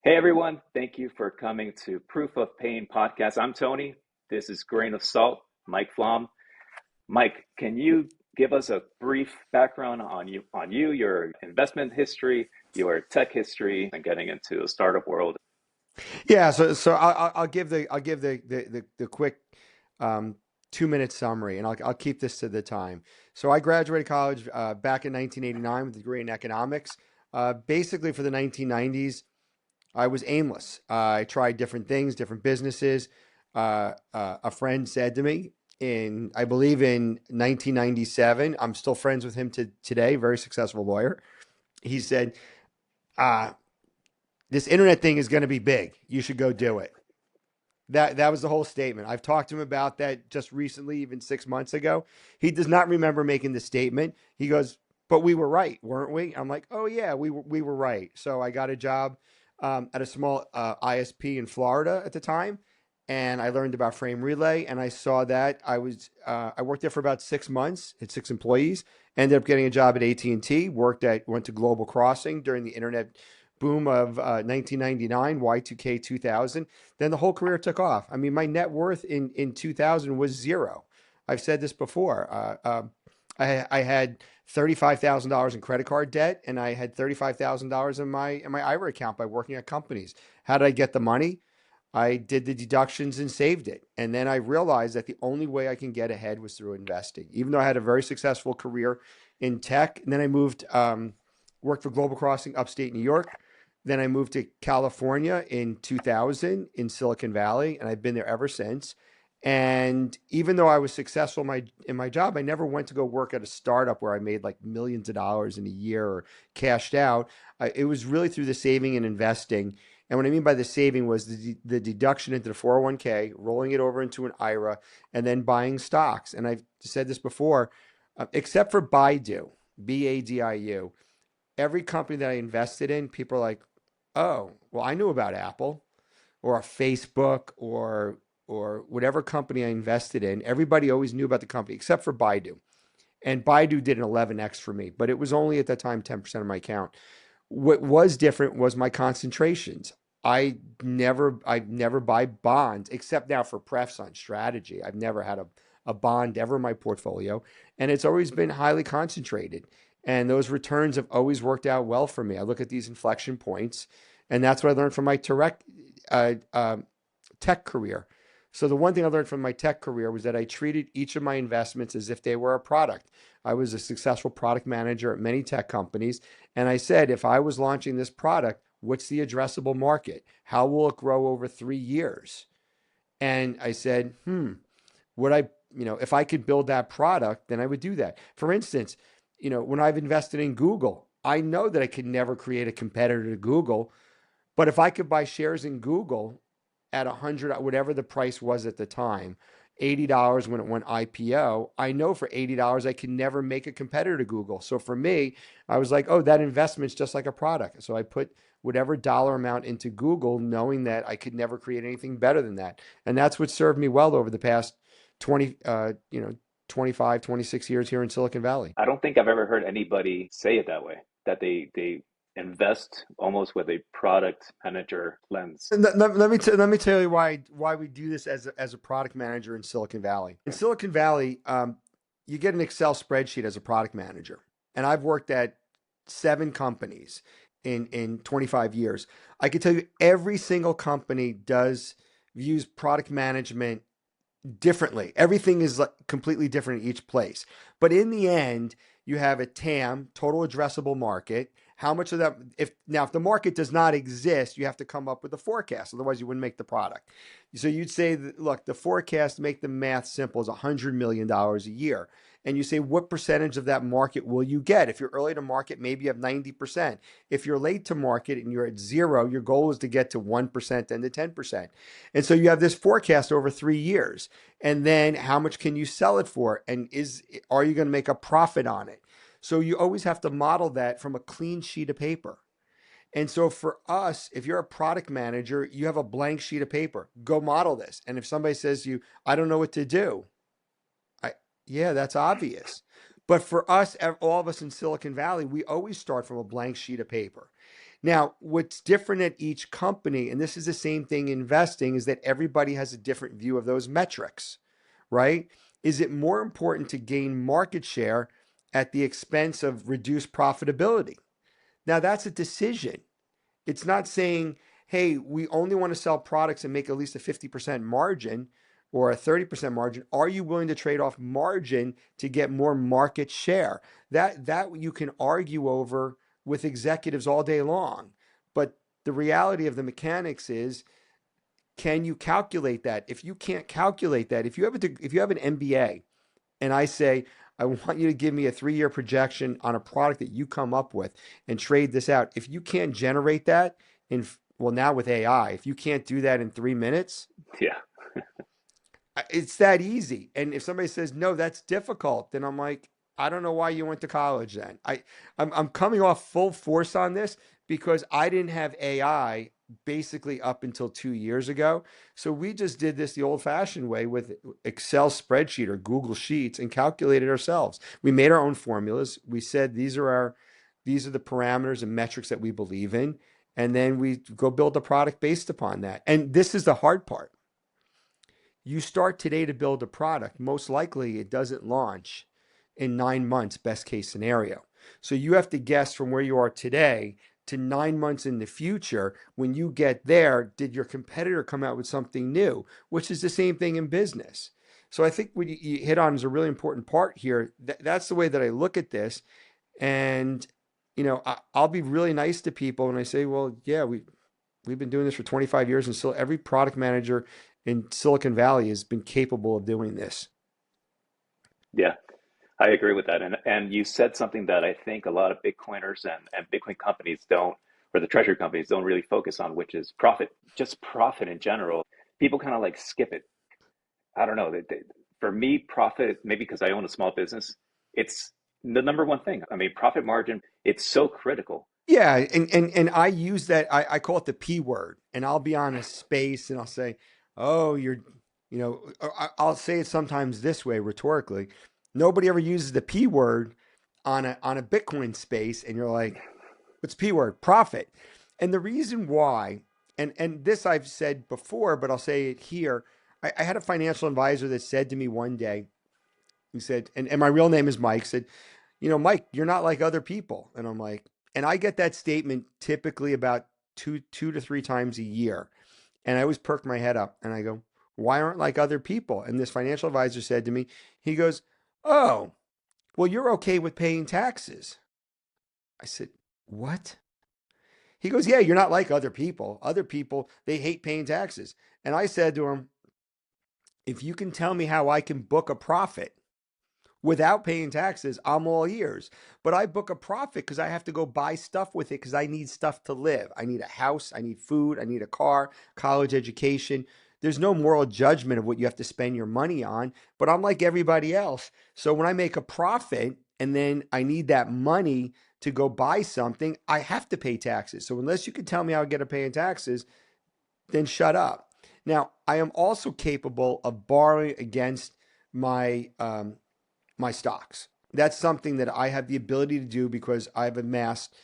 Hey everyone, thank you for coming to Proof of Pain podcast. I'm Tony. This is Grain of Salt, Mike Flaum. Mike, can you give us a brief background on you, your investment history, your tech history, and getting into the startup world? Yeah, so I'll give the quick 2 minute summary, and I'll keep this to the time. So I graduated college back in 1989 with a degree in economics. Basically, for the 1990s, I was aimless. I tried different things, different businesses. A friend said to me I believe in 1997, I'm still friends with him to today, very successful lawyer. He said, uh, "This internet thing is going to be big. You should go do it." That was the whole statement. I've talked to him about that just recently, even 6 months ago. He does not remember making the statement. He goes, "But we were right, weren't we?" I'm like, "Oh yeah, we were right." So I got a job at a small ISP in Florida at the time, and I learned about frame relay. And I saw that I worked there for about 6 months. Had 6 employees. Ended up getting a job at AT&T. Went to Global Crossing during the internet boom of 1999, Y2K 2000. Then the whole career took off. I mean, my net worth in 2000 was zero. I've said this before. I had $35,000 in credit card debt, and I had $35,000 in my IRA account by working at companies. How did I get the money? I did the deductions and saved it. And then I realized that the only way I can get ahead was through investing. Even though I had a very successful career in tech, and then I worked for Global Crossing upstate New York. Then I moved to California in 2000 in Silicon Valley, and I've been there ever since. And even though I was successful in my job, I never went to go work at a startup where I made like millions of dollars in a year or cashed out. It was really through the saving and investing. And what I mean by the saving was the deduction into the 401k, rolling it over into an IRA, and then buying stocks. And I've said this before, except for Baidu, every company that I invested in, people are like, "Oh, well, I knew about Apple or Facebook or whatever company I invested in." Everybody always knew about the company except for Baidu. And Baidu did an 11x for me, but it was only at that time 10% of my account. What was different was my concentrations. I never buy bonds except now for prefs on strategy. I've never had a bond ever in my portfolio, and it's always been highly concentrated. And those returns have always worked out well for me. I look at these inflection points, and that's what I learned from my uh, uh, tech career. So the one thing I learned from my tech career was that I treated each of my investments as if they were a product. I was a successful product manager at many tech companies, and I said, if I was launching this product, what's the addressable market? How will it grow over 3 years? And I said, would I, if I could build that product, then I would do that. For instance, when I've invested in Google, I know that I could never create a competitor to Google, but if I could buy shares in Google at 100, whatever the price was at the time, $80 when it went IPO, I know for $80 I can never make a competitor to Google. So for me, I was like, oh, that investment's just like a product. So I put whatever dollar amount into Google, knowing that I could never create anything better than that. And that's what served me well over the past 20, 25, 26 years here in Silicon Valley. I don't think I've ever heard anybody say it that way, that they invest almost with a product manager lens. Let me tell you why we do this as a product manager in Silicon Valley. In Silicon Valley, you get an Excel spreadsheet as a product manager, and I've worked at 7 companies in 25 years. I can tell you every single company does views product management differently. Everything is like completely different in each place. But in the end, you have a TAM, total addressable market. How much of that, if the market does not exist, you have to come up with a forecast. Otherwise, you wouldn't make the product. So you'd say that, look, the forecast, to make the math simple, is $100 million a year. And you say, what percentage of that market will you get? If you're early to market, maybe you have 90%. If you're late to market and you're at zero, your goal is to get to 1% and to 10%. And so you have this forecast over 3 years. And then how much can you sell it for? And are you going to make a profit on it? So you always have to model that from a clean sheet of paper. And so for us, if you're a product manager, you have a blank sheet of paper. Go model this. And if somebody says to you, I don't know what to do, yeah, that's obvious. But for us, all of us in Silicon Valley, we always start from a blank sheet of paper. Now, what's different at each company, and this is the same thing in investing, is that everybody has a different view of those metrics, right? Is it more important to gain market share at the expense of reduced profitability? Now, that's a decision. It's not saying, hey, we only want to sell products and make at least a 50% margin or a 30% margin. Are you willing to trade off margin to get more market share? That you can argue over with executives all day long. But the reality of the mechanics is, can you calculate that? If you can't calculate that, if you have an MBA and I say, I want you to give me a 3-year projection on a product that you come up with and trade this out. If you can't generate that in, well, now with AI, if you can't do that in 3 minutes, Yeah. it's that easy. And if somebody says, no, that's difficult, then I'm like, I don't know why you went to college then. I'm coming off full force on this because I didn't have AI basically up until 2 years ago. So we just did this the old fashioned way with Excel spreadsheet or Google Sheets and calculated ourselves. We made our own formulas. We said these are the parameters and metrics that we believe in. And then we go build a product based upon that. And this is the hard part. You start today to build a product, most likely it doesn't launch in 9 months, best case scenario. So you have to guess from where you are today to 9 months in the future. When you get there, did your competitor come out with something new? Which is the same thing in business. So I think what you hit on is a really important part here. That's the way that I look at this. And, I'll be really nice to people when I say, well, yeah, we've been doing this for 25 years, and still every product manager in Silicon Valley has been capable of doing this. Yeah. I agree with that. And you said something that I think a lot of Bitcoiners and Bitcoin companies don't, or the treasury companies don't really focus on, which is profit, just profit in general. People kind of like skip it. I don't know. For me, profit, maybe because I own a small business, it's the number one thing. I mean, profit margin, it's so critical. Yeah, and I use that. I call it the P word, and I'll be on a space and I'll say, "Oh, I'll say it sometimes this way rhetorically. Nobody ever uses the P word on a Bitcoin space, and you're like, what's P word? Profit. And the reason why, and this I've said before, but I'll say it here. I had a financial advisor that said to me one day, he said, and my real name is Mike, said, Mike, you're not like other people. And I'm like, and I get that statement typically about two to three times a year. And I always perk my head up and I go, why aren't like other people? And this financial advisor said to me, he goes, oh, well, you're okay with paying taxes. I said, what? He goes, yeah, you're not like other people. Other people, they hate paying taxes. And I said to him, if you can tell me how I can book a profit without paying taxes, I'm all ears. But I book a profit because I have to go buy stuff with it because I need stuff to live. I need a house, I need food, I need a car, college education. There's no moral judgment of what you have to spend your money on, but I'm like everybody else. So when I make a profit and then I need that money to go buy something, I have to pay taxes. So unless you can tell me how I get to pay taxes, then shut up. Now, I am also capable of borrowing against my stocks. That's something that I have the ability to do because I've amassed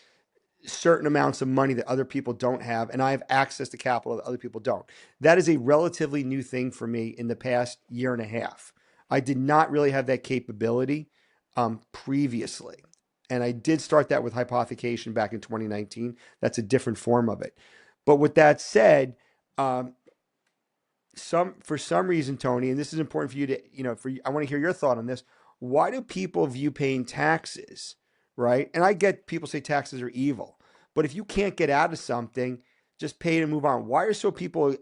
certain amounts of money that other people don't have, and I have access to capital that other people don't. That is a relatively new thing for me in the past year and a half. I did not really have that capability previously. And I did start that with hypothecation back in 2019. That's a different form of it. But with that said, um, for some reason, Tony, and this is important for you to, I want to hear your thought on this. Why do people view paying taxes, right? And I get people say taxes are evil, but if you can't get out of something, just pay it and move on. Why are so people,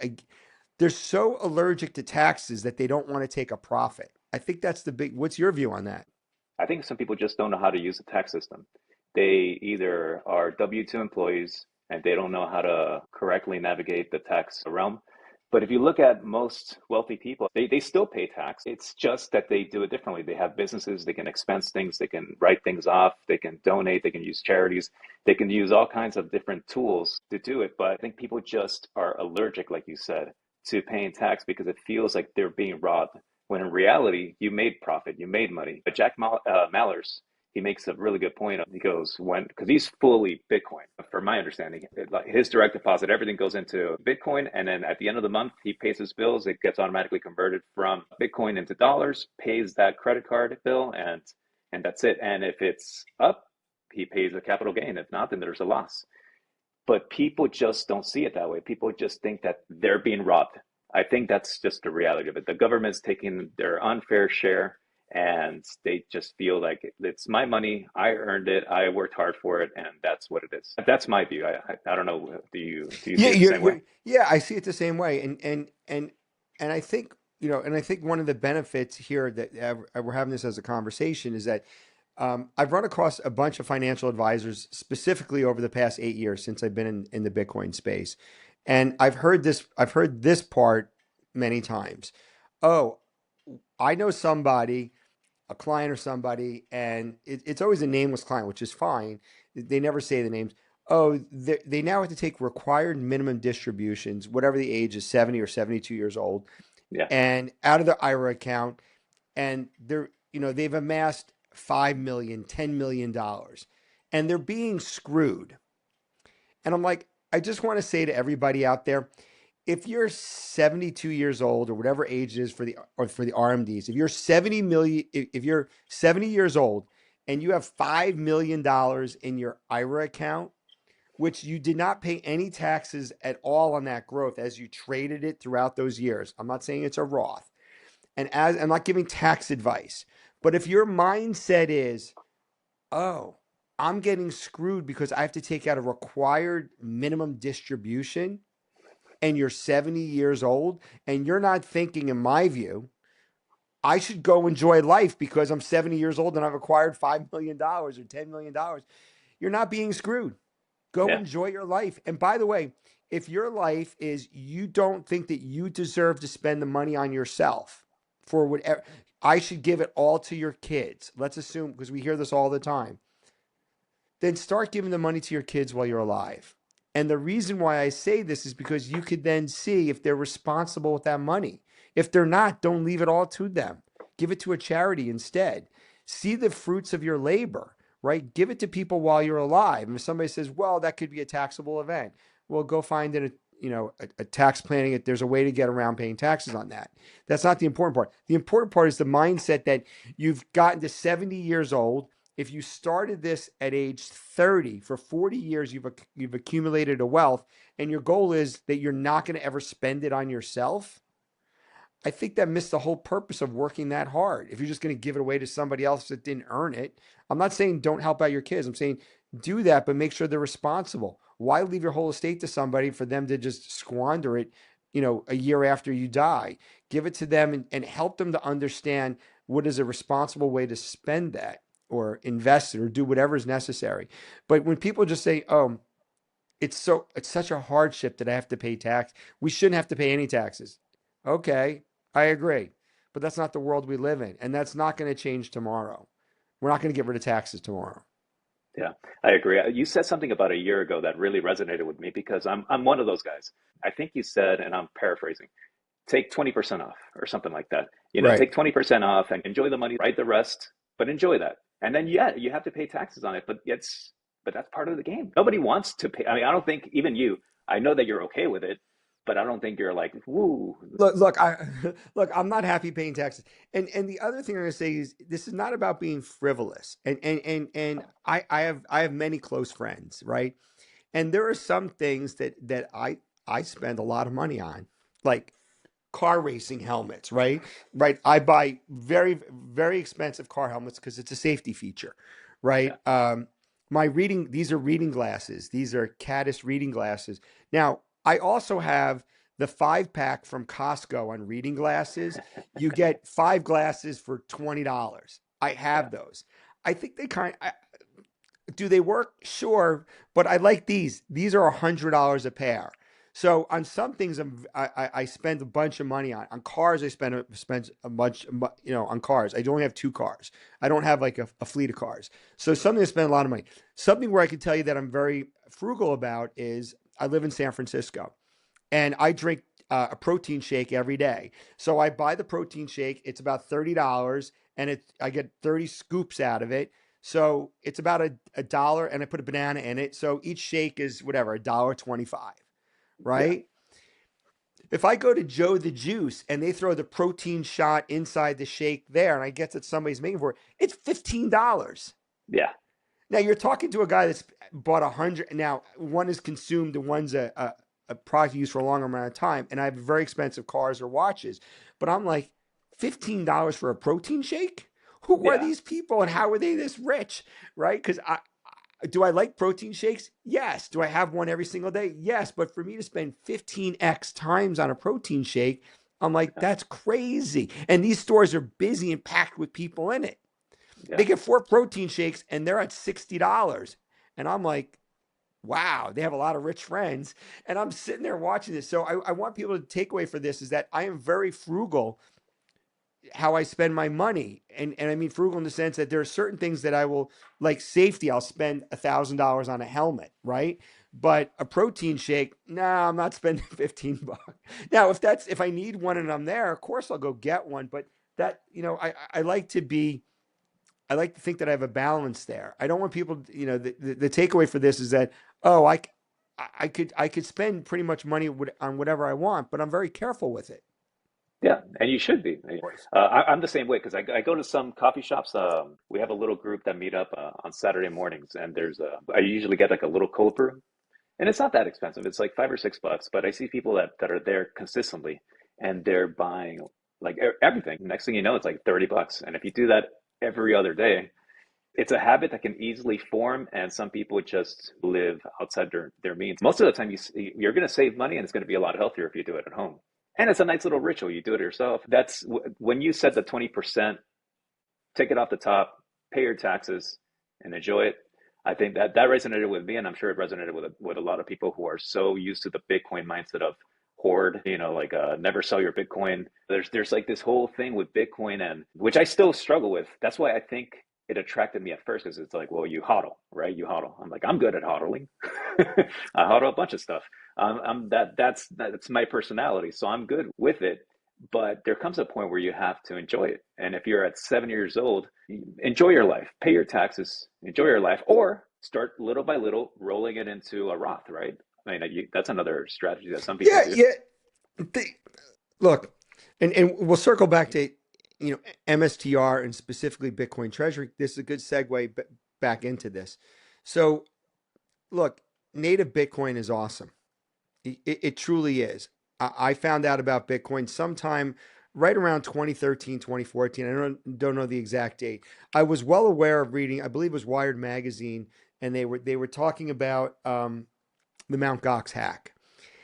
they're so allergic to taxes that they don't want to take a profit? I think that's what's your view on that? I think some people just don't know how to use the tax system. They either are W-2 employees and they don't know how to correctly navigate the tax realm. But if you look at most wealthy people, they still pay tax. It's just that they do it differently. They have businesses, they can expense things, they can write things off, they can donate, they can use charities, they can use all kinds of different tools to do it. But I think people just are allergic, like you said, to paying tax because it feels like they're being robbed when in reality, you made profit, you made money. But Jack Mallers, he makes a really good point. He goes, because he's fully Bitcoin, from my understanding, like his direct deposit, everything goes into Bitcoin. And then at the end of the month, he pays his bills. It gets automatically converted from Bitcoin into dollars, pays that credit card bill, and that's it. And if it's up, he pays a capital gain. If not, then there's a loss. But people just don't see it that way. People just think that they're being robbed. I think that's just the reality of it. The government's taking their unfair share, and they just feel like it's my money. I earned it. I worked hard for it, and that's what it is. That's my view. I don't know. Do you Yeah, see it the same way? yeah, I see it the same way, and I think and I think one of the benefits here that we're having this as a conversation is that I've run across a bunch of financial advisors specifically over the past 8 years since I've been in the Bitcoin space, and I've heard this part many times. Oh, I know somebody, a client or somebody, and it's always a nameless client, which is fine. They never say the names. Oh, they now have to take required minimum distributions, whatever the age is, 70 or 72 years old, Yeah, and out of their IRA account, and they've amassed 5 million, $10 million, and they're being screwed. And I'm like, I just want to say to everybody out there, if you're 72 years old or whatever age it is for the RMDs, if you're 70 years old and you have $5 million in your IRA account, which you did not pay any taxes at all on that growth as you traded it throughout those years. I'm not saying it's a Roth. And as I'm not giving tax advice, but if your mindset is, oh, I'm getting screwed because I have to take out a required minimum distribution, and you're 70 years old and you're not thinking, in my view, I should go enjoy life because I'm 70 years old and I've acquired $5 million or $10 million, you're not being screwed. Go yeah, enjoy your life. And by the way, if your life is you don't think that you deserve to spend the money on yourself for whatever, I should give it all to your kids. Let's assume, because we hear this all the time, then start giving the money to your kids while you're alive. And the reason why I say this is because you could then see if they're responsible with that money. If they're not, don't leave it all to them. Give it to a charity instead. See the fruits of your labor, right? Give it to people while you're alive. And if somebody says, well, that could be a taxable event, well, go find a tax planning. There's a way to get around paying taxes on that. That's not the important part. The important part is the mindset that you've gotten to 70 years old. If you started this at age 30, for 40 years, you've accumulated a wealth, and your goal is that you're not going to ever spend it on yourself. I think that missed the whole purpose of working that hard. If you're just going to give it away to somebody else that didn't earn it, I'm not saying don't help out your kids. I'm saying do that, but make sure they're responsible. Why leave your whole estate to somebody for them to just squander it, a year after you die? Give it to them and help them to understand what is a responsible way to spend that or invest it or do whatever is necessary. But when people just say, oh, it's such a hardship that I have to pay tax. We shouldn't have to pay any taxes. Okay, I agree. But that's not the world we live in. And that's not going to change tomorrow. We're not going to get rid of taxes tomorrow. yeah. I agree. You said something about a year ago that really resonated with me because I'm one of those guys. I think you said, and I'm paraphrasing, take 20% off or something like that. Right. Take 20% off and enjoy the money, write the rest, but enjoy that. And then, yeah, you have to pay taxes on it, but that's part of the game. Nobody wants to pay. I mean, I don't think even you, I know that you're okay with it, but I don't think you're like, woo. Look, I'm not happy paying taxes. And the other thing I'm going to say is this is not about being frivolous. And I have many close friends, right? And there are some things that I spend a lot of money on, like car racing helmets, right? Right. I buy very, very expensive car helmets because it's a safety feature, Yeah. right? These are reading glasses. These are Caddis reading glasses. Now, I also have the 5-pack from Costco on reading glasses. You get 5 glasses for $20. I Yeah. have those. I think do they work? Sure, but I like these. These are $100 a pair. So on some things, I spend a bunch of money on. On cars, I spend a bunch, on cars. I only have 2 cars. I don't have like a fleet of cars. So something I spend a lot of money. Something where I can tell you that I'm very frugal about is I live in San Francisco, and I drink a protein shake every day. So I buy the protein shake. It's about $30, and I get 30 scoops out of it. So it's about a dollar, and I put a banana in it. So each shake is whatever, $1.25, Yeah. right? If I go to Joe the Juice and they throw the protein shot inside the shake there, and I guess that somebody's making for it, it's $15. Yeah. Now you're talking to a guy that's bought 100. Now one is consumed and one's a product used for a long amount of time. And I have very expensive cars or watches, but I'm like, $15 for a protein shake? Who are Yeah. these people and how are they this rich? Right? Because do I like protein shakes? Yes. Do I have one every single day? Yes. But for me to spend 15x times on a protein shake, I'm like, Yeah. that's crazy. And these stores are busy and packed with people in it. Yeah. They get 4 protein shakes and they're at $60. And I'm like, wow, they have a lot of rich friends. And I'm sitting there watching this. So I want people to take away for this is that I am very frugal how I spend my money. And I mean frugal in the sense that there are certain things that I will, like safety, I'll spend $1,000 on a helmet, right? But a protein shake, nah, I'm not spending 15 bucks. Now, if I need one and I'm there, of course I'll go get one. But that, I like to be, I like to think that I have a balance there. I don't want people, the takeaway for this is that, oh, I could spend pretty much money on whatever I want, but I'm very careful with it. Yeah, and you should be. Of course. I'm the same way because I go to some coffee shops. We have a little group that meet up on Saturday mornings, and I usually get like a little cold brew, and it's not that expensive. It's like $5 or $6, but I see people that are there consistently, and they're buying like everything. Next thing you know, it's like $30, and if you do that every other day, it's a habit that can easily form, and some people just live outside their means. Most of the time, you're going to save money, and it's going to be a lot healthier if you do it at home. And it's a nice little ritual. You do it yourself. That's when you said the 20%, take it off the top, pay your taxes, and enjoy it. I think that resonated with me, and I'm sure it resonated with a lot of people who are so used to the Bitcoin mindset of hoard, like never sell your Bitcoin. There's like this whole thing with Bitcoin, and which I still struggle with. That's why I think it attracted me at first because it's like, well, you hodl, right? You hodl. I'm like, I'm good at hodling. I hodl a bunch of stuff. That's my personality, so I'm good with it. But there comes a point where you have to enjoy it. And if you're at 7 years old, enjoy your life, pay your taxes, enjoy your life, or start little by little rolling it into a Roth, right? I mean, that's another strategy that some people Yeah, do. yeah. Look, and we'll circle back to MSTR and specifically Bitcoin Treasury. This is a good segue back into this. So, look, native Bitcoin is awesome. It truly is. I found out about Bitcoin sometime right around 2013, 2014. I don't know the exact date. I was well aware of reading, I believe it was Wired Magazine, and they were talking about the Mount Gox hack.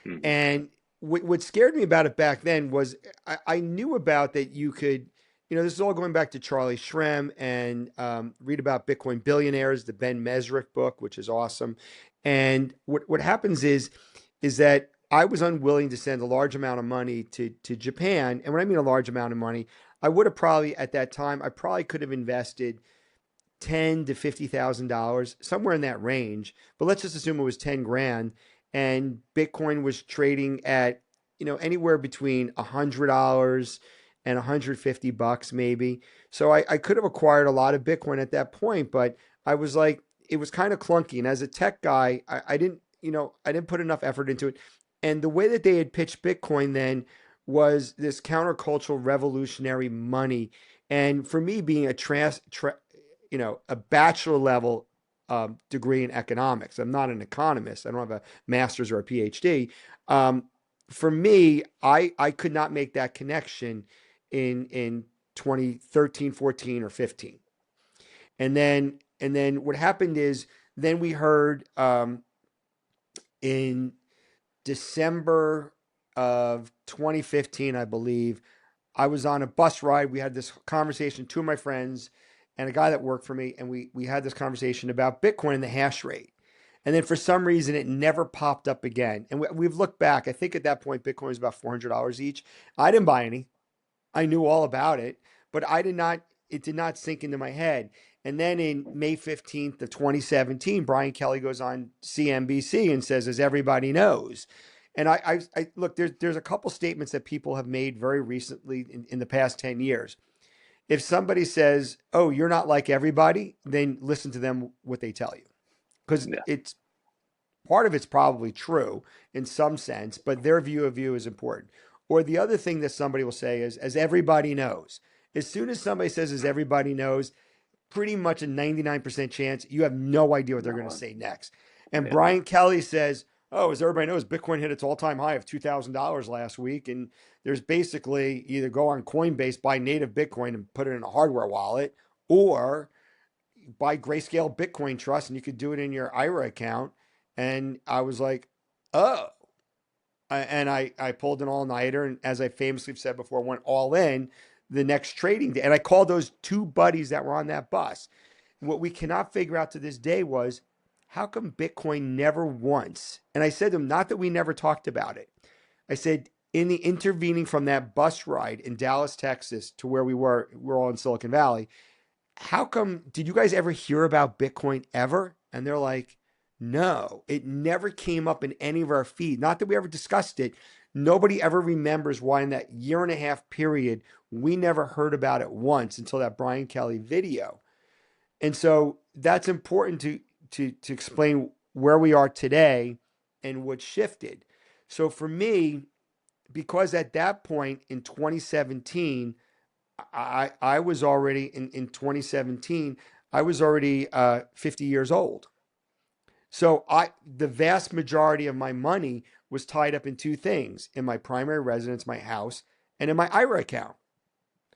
Hmm. And what scared me about it back then was I knew about that you could, this is all going back to Charlie Shrem and read about Bitcoin billionaires, the Ben Mesrick book, which is awesome. And what happens is that I was unwilling to send a large amount of money to Japan. And when I mean a large amount of money, I would have probably at that time, I probably could have invested ten to $50,000, somewhere in that range. But let's just assume it was 10 grand, and Bitcoin was trading at anywhere between $100 and $150 maybe. So I could have acquired a lot of Bitcoin at that point, but I was like, it was kind of clunky. And as a tech guy, I didn't put enough effort into it. And the way that they had pitched Bitcoin then was this countercultural revolutionary money. And for me, being a bachelor level degree in economics. I'm not an economist. I don't have a master's or a PhD. Um, for me, I could not make that connection in 2013, 14, or 15. And then what happened is then we heard in December of 2015, I believe, I was on a bus ride. We had this conversation, two of my friends and a guy that worked for me, and we had this conversation about Bitcoin and the hash rate. And then for some reason, it never popped up again. And we've looked back. I think at that point, Bitcoin was about $400 each. I didn't buy any. I knew all about it, but I did not. It did not sink into my head. And then in May 15th of 2017, Brian Kelly goes on CNBC and says, as everybody knows. And I look, there's a couple statements that people have made very recently in the past 10 years. if somebody says, "Oh, you're not like everybody," then listen to them what they tell you, because Yeah. it's part of it's probably true in some sense, but their view of you is important. Or the other thing that somebody will say is, "As everybody knows." As soon as somebody says, "As everybody knows," pretty much a 99% chance you have no idea what they're going to No. say next. And Yeah. Brian Kelly says, "Oh, as everybody knows, Bitcoin hit its all-time high of $2,000 last week. And there's basically either go on Coinbase, buy native Bitcoin and put it in a hardware wallet, or buy Grayscale Bitcoin Trust and you could do it in your IRA account." And I was like, oh. And I pulled an all-nighter. And as I famously said before, went all in the next trading day. And I called those two buddies that were on that bus. What we cannot figure out to this day was, how come Bitcoin never once, and I said to them, not that we never talked about it. I said, in the intervening from that bus ride in Dallas, Texas to where we're all in Silicon Valley, how come, did you guys ever hear about Bitcoin ever? And they're like, no, it never came up in any of our feed. Not that we ever discussed it. Nobody ever remembers why in that year and a half period, we never heard about it once until that Brian Kelly video. And so that's important to explain where we are today and what shifted. So for me, because at that point in 2017, I was already in 2017, I was already 50 years old. So the vast majority of my money was tied up in two things: in my primary residence, my house, and in my IRA account.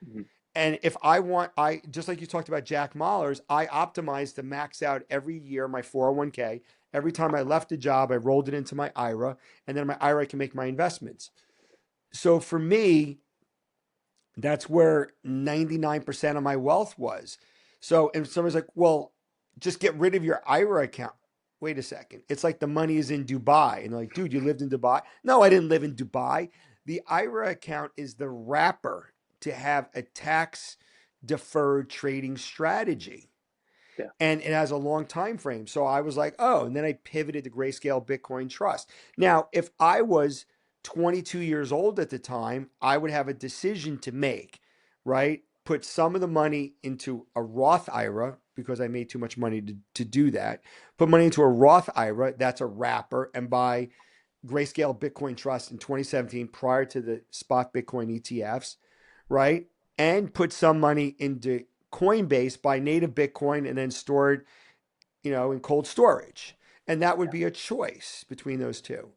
Mhm. And if I want, I just like you talked about Jack Mahler's, I optimized to max out every year my 401k. Every time I left a job, I rolled it into my IRA, and then my IRA can make my investments. So for me, that's where 99% of my wealth was. So if somebody's like, well, just get rid of your IRA account. Wait a second. It's like the money is in Dubai. And they're like, dude, you lived in Dubai? No, I didn't live in Dubai. The IRA account is the wrapper to have a tax deferred trading strategy. Yeah. And it has a long time frame. So I was like, oh, and then I pivoted to Grayscale Bitcoin Trust. Now, if I was 22 years old at the time, I would have a decision to make, right? Put some of the money into a Roth IRA because I made too much money to do that. Put money into a Roth IRA, that's a wrapper, and buy Grayscale Bitcoin Trust in 2017 prior to the spot Bitcoin ETFs, right? And put some money into Coinbase, buy native Bitcoin, and then store it, in cold storage. And that would Yeah. be a choice between those two.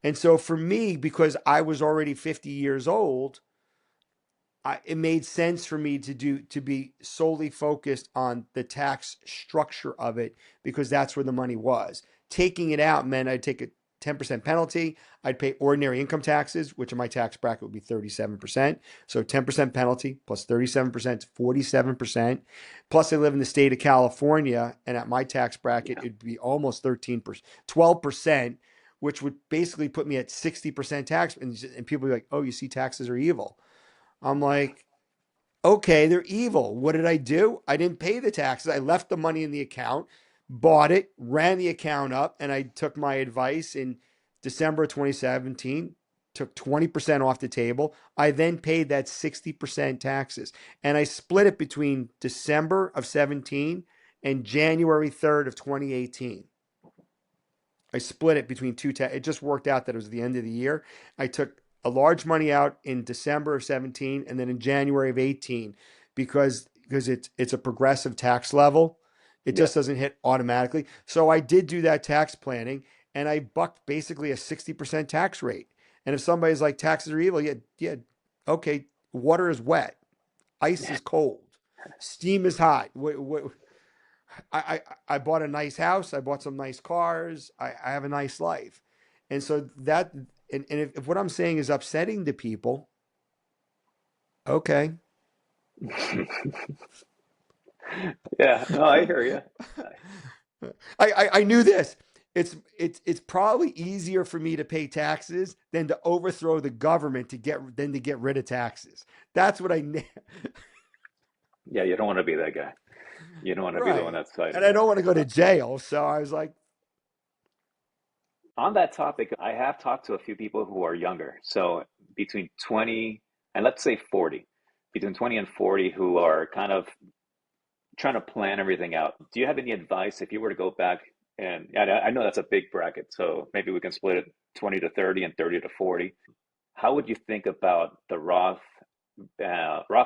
And so for me, because I was already 50 years old, it made sense for me to be solely focused on the tax structure of it because that's where the money was. Taking it out meant I'd take a 10% penalty. I'd pay ordinary income taxes, which in my tax bracket would be 37%. So 10% penalty plus 37% is 47%. Plus I live in the state of California, and at my tax bracket, Yeah. it'd be almost 13%, 12%, which would basically put me at 60% tax. And people be like, oh, you see, taxes are evil. I'm like, okay, they're evil. What did I do? I didn't pay the taxes. I left the money in the account, bought it, ran the account up, and I took my advice in December 2017, took 20% off the table. I then paid that 60% taxes. And I split it between December of 17 and January 3rd of 2018. I split it between it just worked out that it was the end of the year. I took a large money out in December of 17 and then in January of 18 because it's a progressive tax level. It Yeah. just doesn't hit automatically. So I did do that tax planning and I bucked basically a 60% tax rate. And if somebody's like taxes are evil, yeah, yeah, okay, water is wet, ice is cold, steam is hot. I bought a nice house. I bought some nice cars. I have a nice life. And so and if what I'm saying is upsetting to people, okay. Yeah. No, I hear you. I knew this. It's probably easier for me to pay taxes than to overthrow the government to get rid of taxes. That's what Yeah, you don't want to be that guy. You don't want to be the one right. that's fighting And I it. don't want to go to jail. So I was like, On that topic, I have talked to a few people who are younger. So between 20 and let's say 40. between 20 and 40 who are kind of trying to plan everything out. Do you have any advice if you were to go back and I know that's a big bracket, so maybe we can split it 20 to 30 and 30 to 40. How would you think about the Roth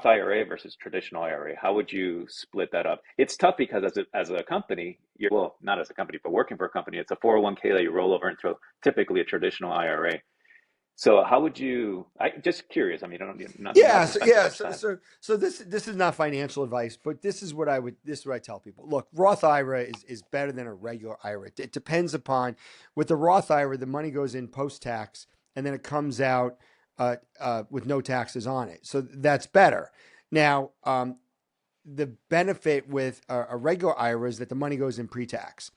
IRA versus traditional IRA? How would you split that up? It's tough because as a company, you're well, not as a company, but working for a company, it's a 401k that you roll over into typically a traditional IRA. So how would you? I just curious. I mean, I don't not Yeah, to so spend too yeah, much so time. so so this is not financial advice, but this is what I tell people. Look, Roth IRA is better than a regular IRA. It depends upon with the Roth IRA, the money goes in post tax, and then it comes out with no taxes on it. So that's better. Now, the benefit with a regular IRA is that the money goes in pre tax.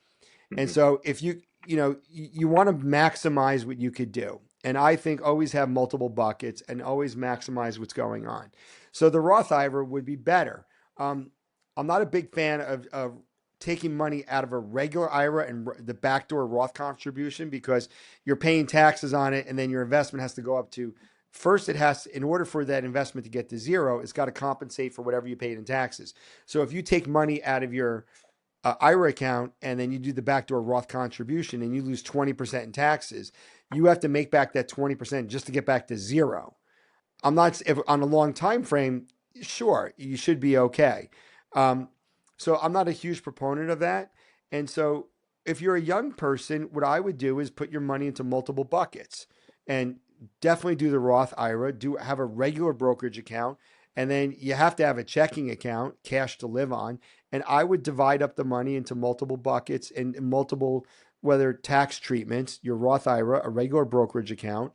And Hmm. so if you want to maximize what you could do. And I think always have multiple buckets and always maximize what's going on. So the Roth IRA would be better. Um, I'm not a big fan of taking money out of a regular IRA and the backdoor Roth contribution because you're paying taxes on it and then your investment has to go up to first it has in order for that investment to get to zero, it's got to compensate for whatever you paid in taxes. So if you take money out of your IRA account and then you do the backdoor Roth contribution and you lose 20% in taxes, you have to make back that 20% just to get back to zero. I'm not if on a long time frame, sure, you should be okay. Um, so I'm not a huge proponent of that. And so if you're a young person, what I would do is put your money into multiple buckets and definitely do the Roth IRA, do have a regular brokerage account, and then you have to have a checking account, cash to live on. And I would divide up the money into multiple buckets and multiple, whether tax treatments, your Roth IRA, a regular brokerage account,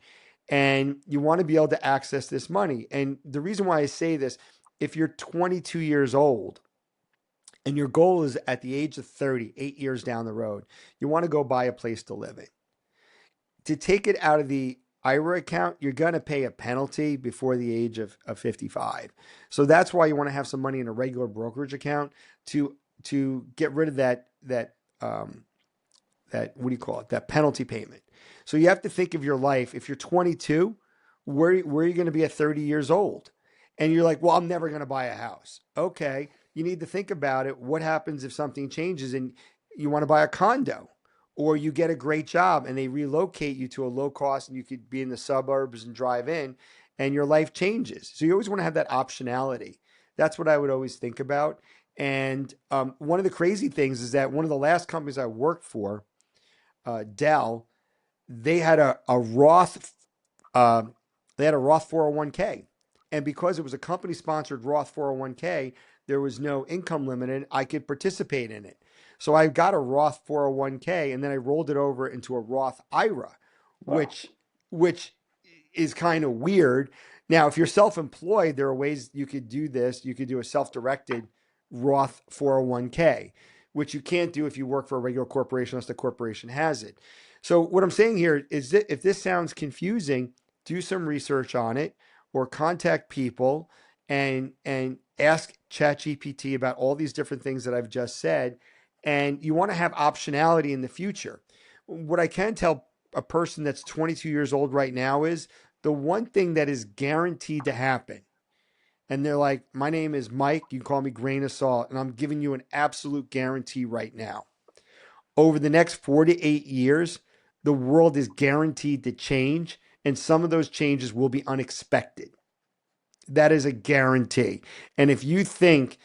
and you want to be able to access this money. And the reason why I say this, if you're 22 years old and your goal is at the age of 30, 8 years down the road, you want to go buy a place to live in. To take it out of the IRA account, you're going to pay a penalty before the age of 55. So that's why you want to have some money in a regular brokerage account to get rid of um, that what do you call it? That penalty payment. So you have to think of your life. If you're 22, where are you going to be at 30 years old? And you're like, well, I'm never going to buy a house. Okay, you need to think about it. What happens if something changes and you want to buy a condo? Or you get a great job and they relocate you to a low cost and you could be in the suburbs and drive in and your life changes. So you always want to have that optionality. That's what I would always think about. And one of the crazy things is that one of the last companies I worked for, Dell, they had a Roth uh, they had a Roth 401k, and because it was a company sponsored Roth 401k, there was no income limit, and I could participate in it. So I got a Roth 401k, and then I rolled it over into a Roth IRA, Wow. which is kind of weird. Now, if you're self-employed, there are ways you could do this. You could do a self-directed Roth 401k, which you can't do if you work for a regular corporation unless the corporation has it. So what I'm saying here is that if this sounds confusing, do some research on it or contact people and ask ChatGPT about all these different things that I've just said. And you want to have optionality in the future. What I can tell a person that's 22 years old right now is the one thing that is guaranteed to happen. And they're like, my name is Mike. You can call me Grain of Salt. And I'm giving you an absolute guarantee right now. Over the next 4 to 8 years, the world is guaranteed to change. And some of those changes will be unexpected. That is a guarantee. And if you think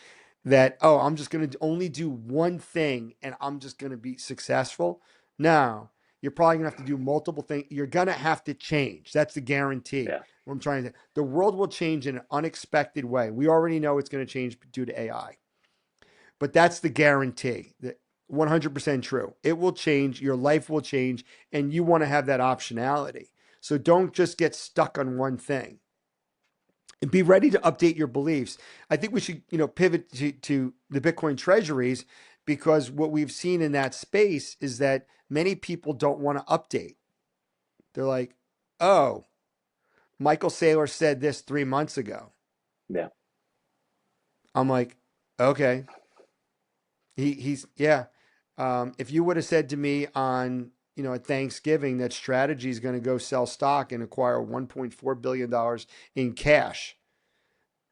that, oh, I'm just going to only do one thing and I'm just going to be successful, no, you're probably going to have to do multiple things. You're going to have to change. That's the guarantee. Yeah. What I'm trying to, the world will change in an unexpected way. We already know it's going to change due to AI, but that's the guarantee that 100% true. It will change. Your life will change and you want to have that optionality. So don't just get stuck on one thing and be ready to update your beliefs. I think we should, pivot to the Bitcoin treasuries because what we've seen in that space is that many people don't want to update. They're like, oh, Michael Saylor said this 3 months ago. Yeah. I'm like, okay. He's yeah. If you would have said to me on, at Thanksgiving that strategy is going to go sell stock and acquire $1.4 billion in cash,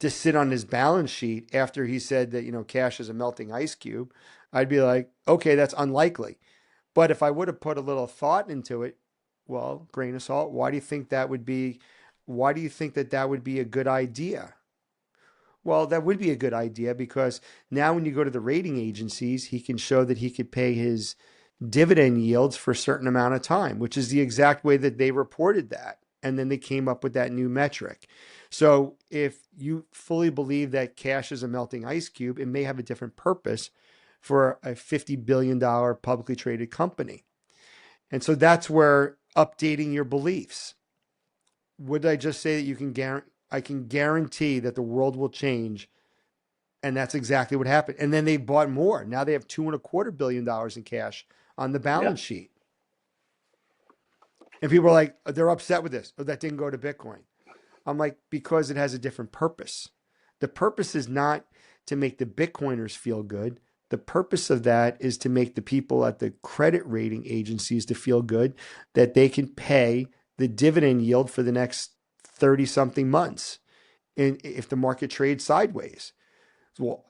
to sit on his balance sheet after he said that, cash is a melting ice cube, I'd be like, okay, that's unlikely. But if I would have put a little thought into it, well, grain of salt, why do you think that would be? Why do you think that that would be a good idea? Well, that would be a good idea because now when you go to the rating agencies, he can show that he could pay his dividend yields for a certain amount of time, which is the exact way that they reported that. And then they came up with that new metric. So if you fully believe that cash is a melting ice cube, it may have a different purpose for a $50 billion publicly traded company. And so that's where updating your beliefs. Would I just say that I can guarantee that the world will change, and that's exactly what happened. And then they bought more. Now they have $2.25 billion in cash on the Yeah. balance sheet. And people are like, they're upset with this. Oh, that didn't go to Bitcoin. I'm like, because it has a different purpose. The purpose is not to make the Bitcoiners feel good. The purpose of that is to make the people at the credit rating agencies to feel good that they can pay the dividend yield for the next 30 something months. And if the market trades sideways, well,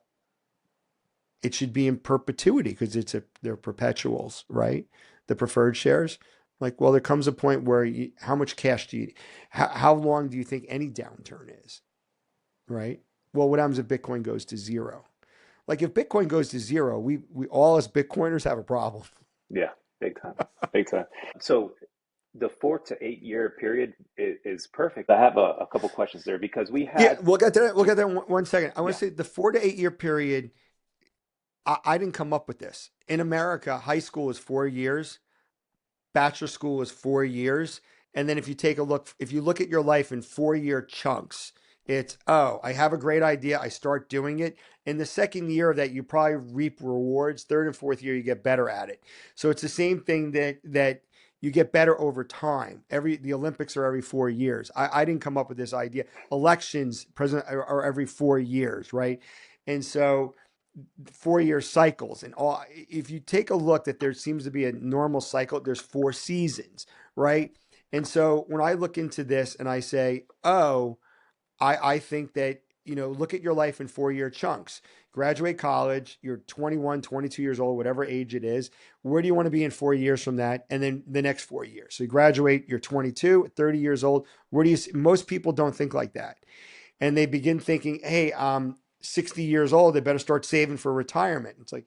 it should be in perpetuity because they're perpetuals, right? The preferred shares. Like, well, there comes a point where how much cash do you, how long do you think any downturn is, right? Well, what happens if Bitcoin goes to zero? Like if Bitcoin goes to zero, we all as Bitcoiners have a problem. Yeah, big time, big time. So the 4 to 8 year period is perfect. I have a couple questions there because we Yeah, had, we'll get to that. We'll get there in 1 second. I want yeah, to say the 4 to 8 year period. I didn't come up with this. In America, high school is 4 years. Bachelor school is 4 years. And then if you take a look, if you look at your life in 4 year chunks, it's, oh, I have a great idea. I start doing it. In the second year of that, you probably reap rewards. Third and fourth year, you get better at it. So it's the same thing that you get better over time. The Olympics are every 4 years. I didn't come up with this idea. Elections, president are every 4 years, right? And so 4 year cycles and all. If you take a look that there seems to be a normal cycle, there's 4 seasons, right? And so when I look into this and I say, oh, I think that, look at your life in 4 year chunks. Graduate college, you're 21, 22 years old, whatever age it is. Where do you want to be in 4 years from that? And then the next 4 years. So you graduate, you're 22, 30 years old. Where do you, most people don't think like that. And they begin thinking, hey, 60 years old, they better start saving for retirement. It's like,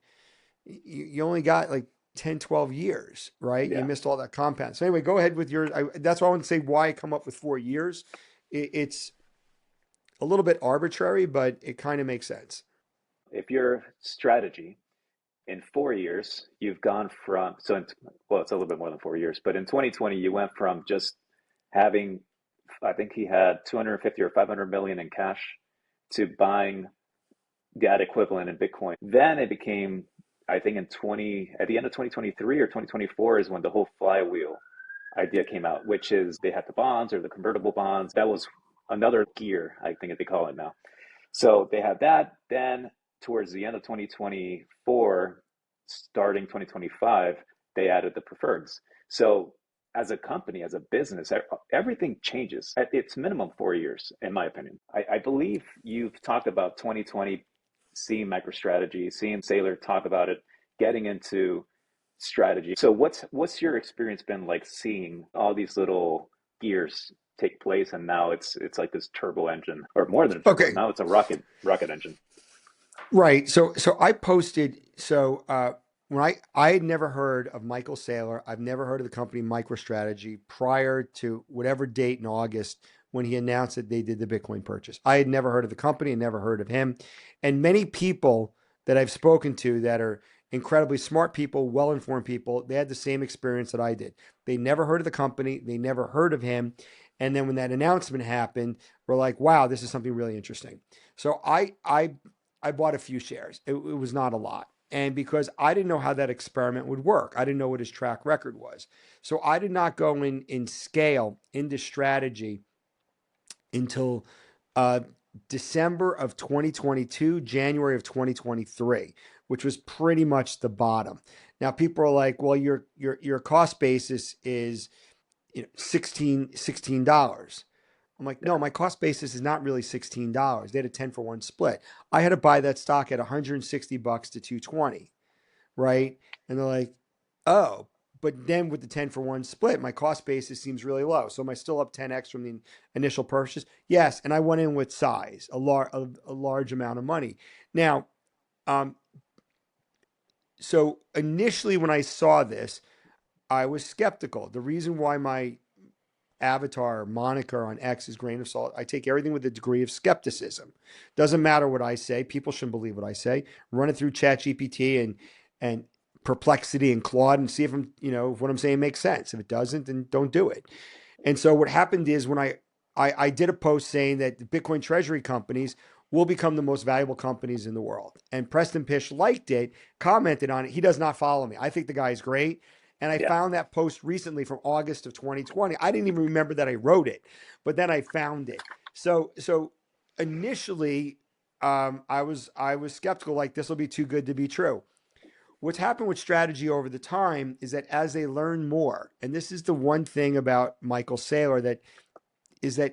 you only got like 10, 12 years, right? You yeah. missed all that compound. So anyway, go ahead with yours. That's why I want to say why I come up with 4 years. It's a little bit arbitrary, but it kind of makes sense. If your strategy in 4 years, you've gone from, well, it's a little bit more than 4 years, but in 2020, you went from just having, I think he had 250 or 500 million in cash to buying that equivalent in Bitcoin. Then it became, I think at the end of 2023 or 2024 is when the whole flywheel idea came out, which is they had the bonds or the convertible bonds. That was another gear, I think they call it now. So they had that. Then towards the end of 2024, starting 2025, they added the preferreds. So as a company, as a business, everything changes. It's minimum 4 years, in my opinion. I believe you've talked about 2020, seeing MicroStrategy, seeing Saylor talk about it, getting into strategy. So what's your experience been like seeing all these little gears take place, and now it's like this turbo engine, or more than a turbo. Okay, Now it's a rocket engine. right. So I posted. So when I had never heard of Michael Saylor, I've never heard of the company MicroStrategy prior to whatever date in August when he announced that they did the Bitcoin purchase. I had never heard of the company and never heard of him. And many people that I've spoken to that are incredibly smart people, well-informed people, they had the same experience that I did. They never heard of the company, they never heard of him. And then when that announcement happened, we're like, wow, this is something really interesting. So I bought a few shares. It was not a lot. And because I didn't know how that experiment would work, I didn't know what his track record was. So I did not go in scale into strategy until December of 2022, January of 2023, which was pretty much the bottom. Now people are like, well, your cost basis is $16. I'm like, no, Yeah. my cost basis is not really $16. They had a 10-for-1 split. I had to buy that stock at $160 to 220, right? And they're like, oh, but then with the 10-for-1 split, my cost basis seems really low. So am I still up 10x from the initial purchase? Yes. And I went in with size, a large amount of money. Now, um, so initially when I saw this, I was skeptical. The reason why my avatar moniker on X is grain of salt, I take everything with a degree of skepticism. Doesn't matter what I say. People shouldn't believe what I say. Run it through ChatGPT and Perplexity and Claude and see if if what I'm saying makes sense. If it doesn't, then don't do it. And so what happened is when I did a post saying that the Bitcoin Treasury companies will become the most valuable companies in the world. And Preston Pish liked it, commented on it. He does not follow me. I think the guy is great. And I Yeah. found that post recently from August of 2020. I didn't even remember that I wrote it, but then I found it. So initially, I was skeptical, like this will be too good to be true. What's happened with strategy over the time is that as they learn more, and this is the one thing about Michael Saylor that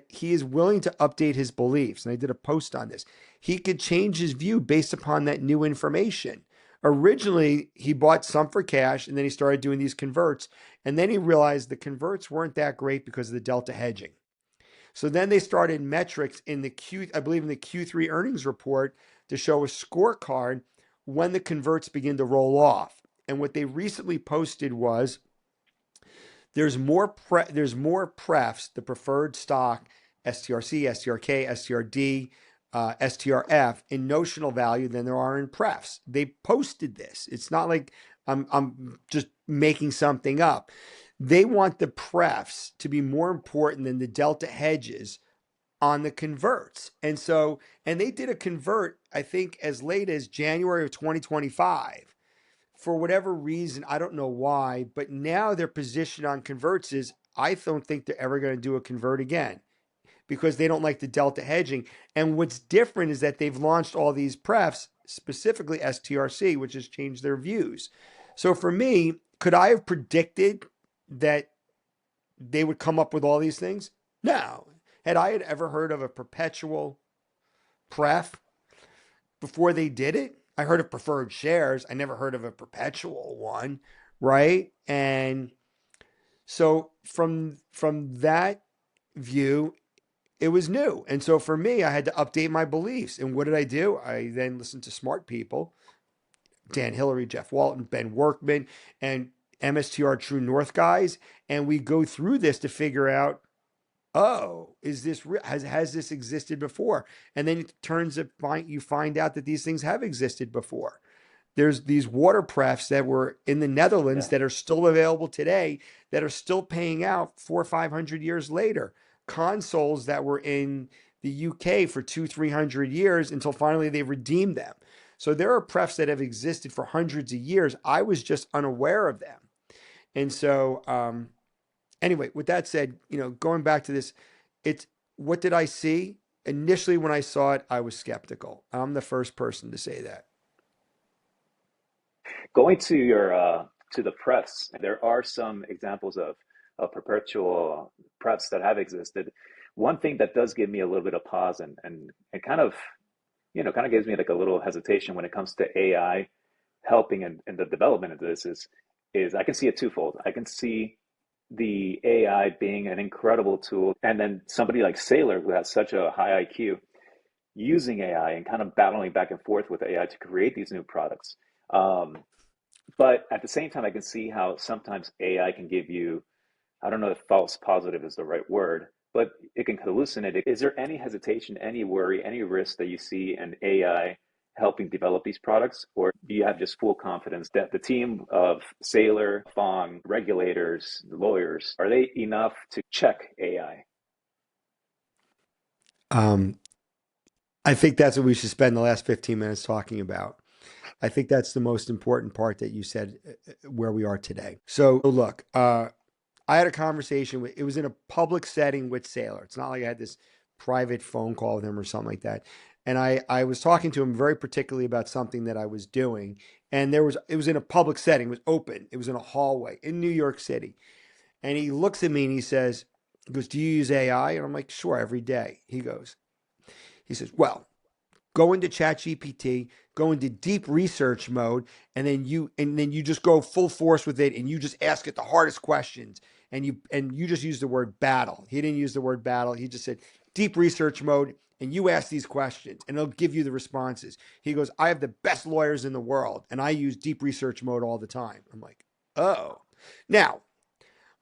he is willing to update his beliefs. And I did a post on this. He could change his view based upon that new information. Originally, he bought some for cash and then he started doing these converts. And then he realized the converts weren't that great because of the delta hedging. So then they started metrics in I believe in the Q3 earnings report to show a scorecard when the converts begin to roll off. And what they recently posted was there's more prefs, the preferred stock, STRC, STRK, STRD, STRF in notional value than there are in prefs. They posted this. It's not like I'm just making something up. They want the prefs to be more important than the delta hedges on the converts. And they did a convert, I think, as late as January of 2025. For whatever reason, I don't know why, but now their position on converts is I don't think they're ever going to do a convert again because they don't like the delta hedging. And what's different is that they've launched all these prefs, specifically STRC, which has changed their views. So for me, could I have predicted that they would come up with all these things? No. Had ever heard of a perpetual pref before they did it? I heard of preferred shares. I never heard of a perpetual one, right? And so from that view, it was new. And so for me, I had to update my beliefs. And what did I do? I then listened to smart people, Dan Hillary, Jeff Walton, Ben Workman, and MSTR True North guys, and we go through this to figure out, oh, is this has this existed before? And then it turns out you find out that these things have existed before. There's these water prefs that were in the Netherlands Yeah. that are still available today that are still paying out 400 or 500 years later. Consoles that were in the UK for 200 or 300 years until finally they redeemed them. So there are prefs that have existed for hundreds of years. I was just unaware of them. And so anyway, with that said, going back to this, it's what did I see? Initially, when I saw it, I was skeptical. I'm the first person to say that. Going to your to the prefs, there are some examples of perpetual prefs that have existed. One thing that does give me a little bit of pause and it kind of kind of gives me like a little hesitation when it comes to AI helping in the development of this is I can see it twofold. I can see the AI being an incredible tool, and then somebody like Saylor who has such a high IQ using AI and kind of battling back and forth with AI to create these new products. Um, but at the same time, I can see how sometimes AI can give you, I don't know if false positive is the right word, but it can hallucinate. Is there any hesitation, any worry, any risk that you see in AI helping develop these products? Or do you have just full confidence that the team of Sailor, Fong, regulators, lawyers, are they enough to check AI? Um, I think that's what we should spend the last 15 minutes talking about. I think that's the most important part that you said where we are today. So look, I had a conversation it was in a public setting with Sailor. It's not like I had this private phone call with him or something like that. And I was talking to him very particularly about something that I was doing. And it was in a public setting, it was open. It was in a hallway in New York City. And he looks at me and he says, He goes, do you use AI? And I'm like, sure, every day. He says, well, go into ChatGPT, go into deep research mode, and then you just go full force with it, and you just ask it the hardest questions, and you just use the word battle. He didn't use the word battle. He just said deep research mode, and you ask these questions, and it'll give you the responses. He goes, I have the best lawyers in the world, and I use deep research mode all the time. I'm like, oh. Now,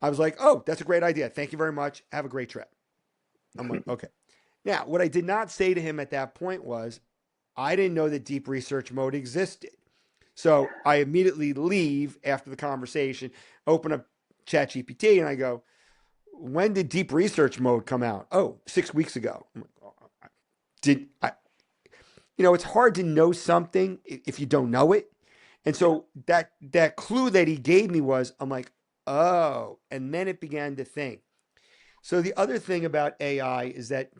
I was like, oh, that's a great idea. Thank you very much. Have a great trip. I'm like, okay. Now, what I did not say to him at that point was, I didn't know that deep research mode existed. So I immediately leave after the conversation, open up ChatGPT, and I go, when did deep research mode come out? Oh, 6 weeks ago. I'm like, oh, did I, it's hard to know something if you don't know it. And so that clue that he gave me was, I'm like, oh, and then it began to think. So the other thing about AI is that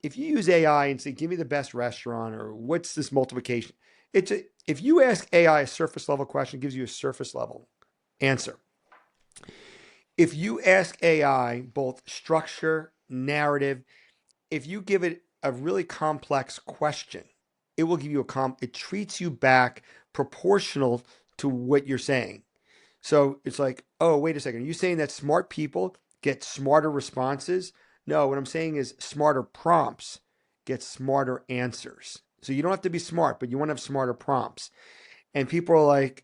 if you use AI and say, give me the best restaurant or what's this multiplication, if you ask AI a surface level question, it gives you a surface level answer. If you ask AI both structure, narrative, if you give it a really complex question, it will give you it treats you back proportional to what you're saying. So it's like, oh, wait a second. Are you saying that smart people get smarter responses? No, what I'm saying is smarter prompts get smarter answers. So you don't have to be smart, but you want to have smarter prompts. And people are like,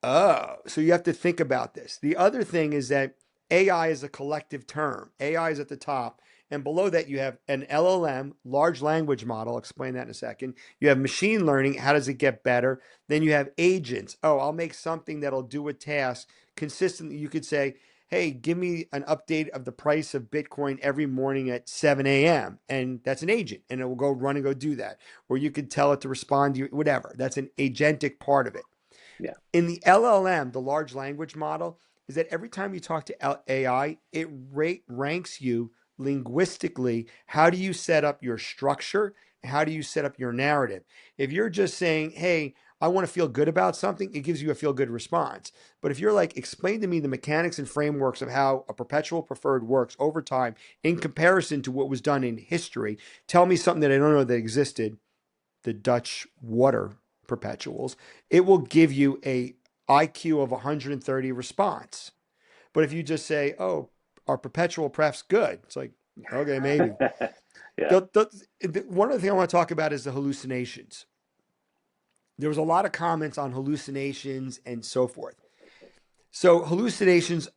oh, so you have to think about this. The other thing is that AI is a collective term. AI is at the top. And below that, you have an LLM, large language model. I'll explain that in a second. You have machine learning. How does it get better? Then you have agents. Oh, I'll make something that'll do a task consistently. You could say, hey, give me an update of the price of Bitcoin every morning at 7 a.m. And that's an agent. And it will go run and go do that. Or you could tell it to respond to you, whatever. That's an agentic part of it. Yeah. In the LLM, the large language model, is that every time you talk to AI, it ranks you linguistically. How do you set up your structure? How do you set up your narrative? If you're just saying, hey, I want to feel good about something, it gives you a feel good response. But if you're like, explain to me the mechanics and frameworks of how a perpetual preferred works over time in comparison to what was done in history, tell me something that I don't know that existed, the Dutch water perpetuals, it will give you a IQ of 130 response. But if you just say, oh, our perpetual pref's good, it's like, okay, maybe. Yeah. One other thing I want to talk about is the hallucinations. There was a lot of comments on hallucinations and so forth. So hallucinations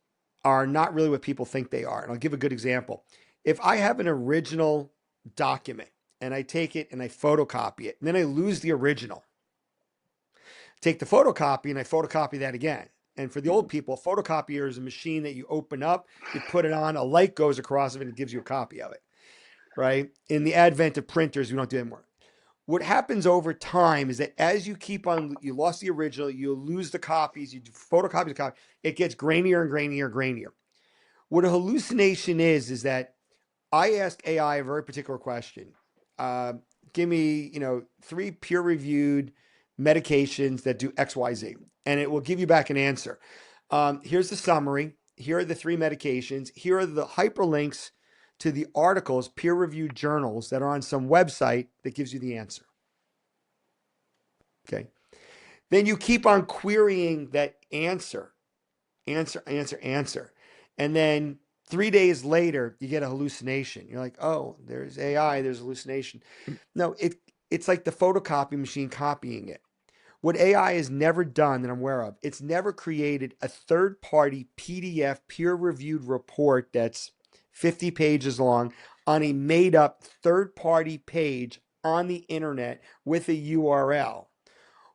are not really what people think they are. And I'll give a good example. If I have an original document and I take it and I photocopy it, and then I lose the original, take the photocopy and I photocopy that again. And for the old people, a photocopier is a machine that you open up, you put it on, a light goes across it, and it gives you a copy of it, right? In the advent of printers, we don't do that anymore. What happens over time is that as you keep on, you lost the original, you lose the copies, you photocopy the copy, it gets grainier and grainier and grainier. What a hallucination is that I ask AI a very particular question. Give me, 3 peer-reviewed medications that do X, Y, Z, and it will give you back an answer. Here's the summary. Here are the 3 medications. Here are the hyperlinks to the articles, peer-reviewed journals that are on some website that gives you the answer. Okay. Then you keep on querying that answer. And then 3 days later, you get a hallucination. You're like, oh, there's AI, there's hallucination. No, it's like the photocopy machine copying it. What AI has never done that I'm aware of, it's never created a third-party PDF peer-reviewed report that's 50 pages long on a made-up third-party page on the internet with a URL.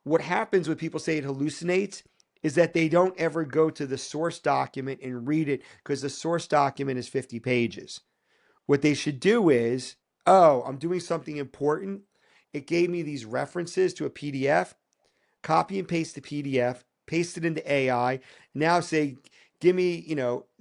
What happens when people say it hallucinates is that they don't ever go to the source document and read it because the source document is 50 pages. What they should do is, oh, I'm doing something important. It gave me these references to a PDF. Copy and paste the PDF, paste it into AI. Now say, give me,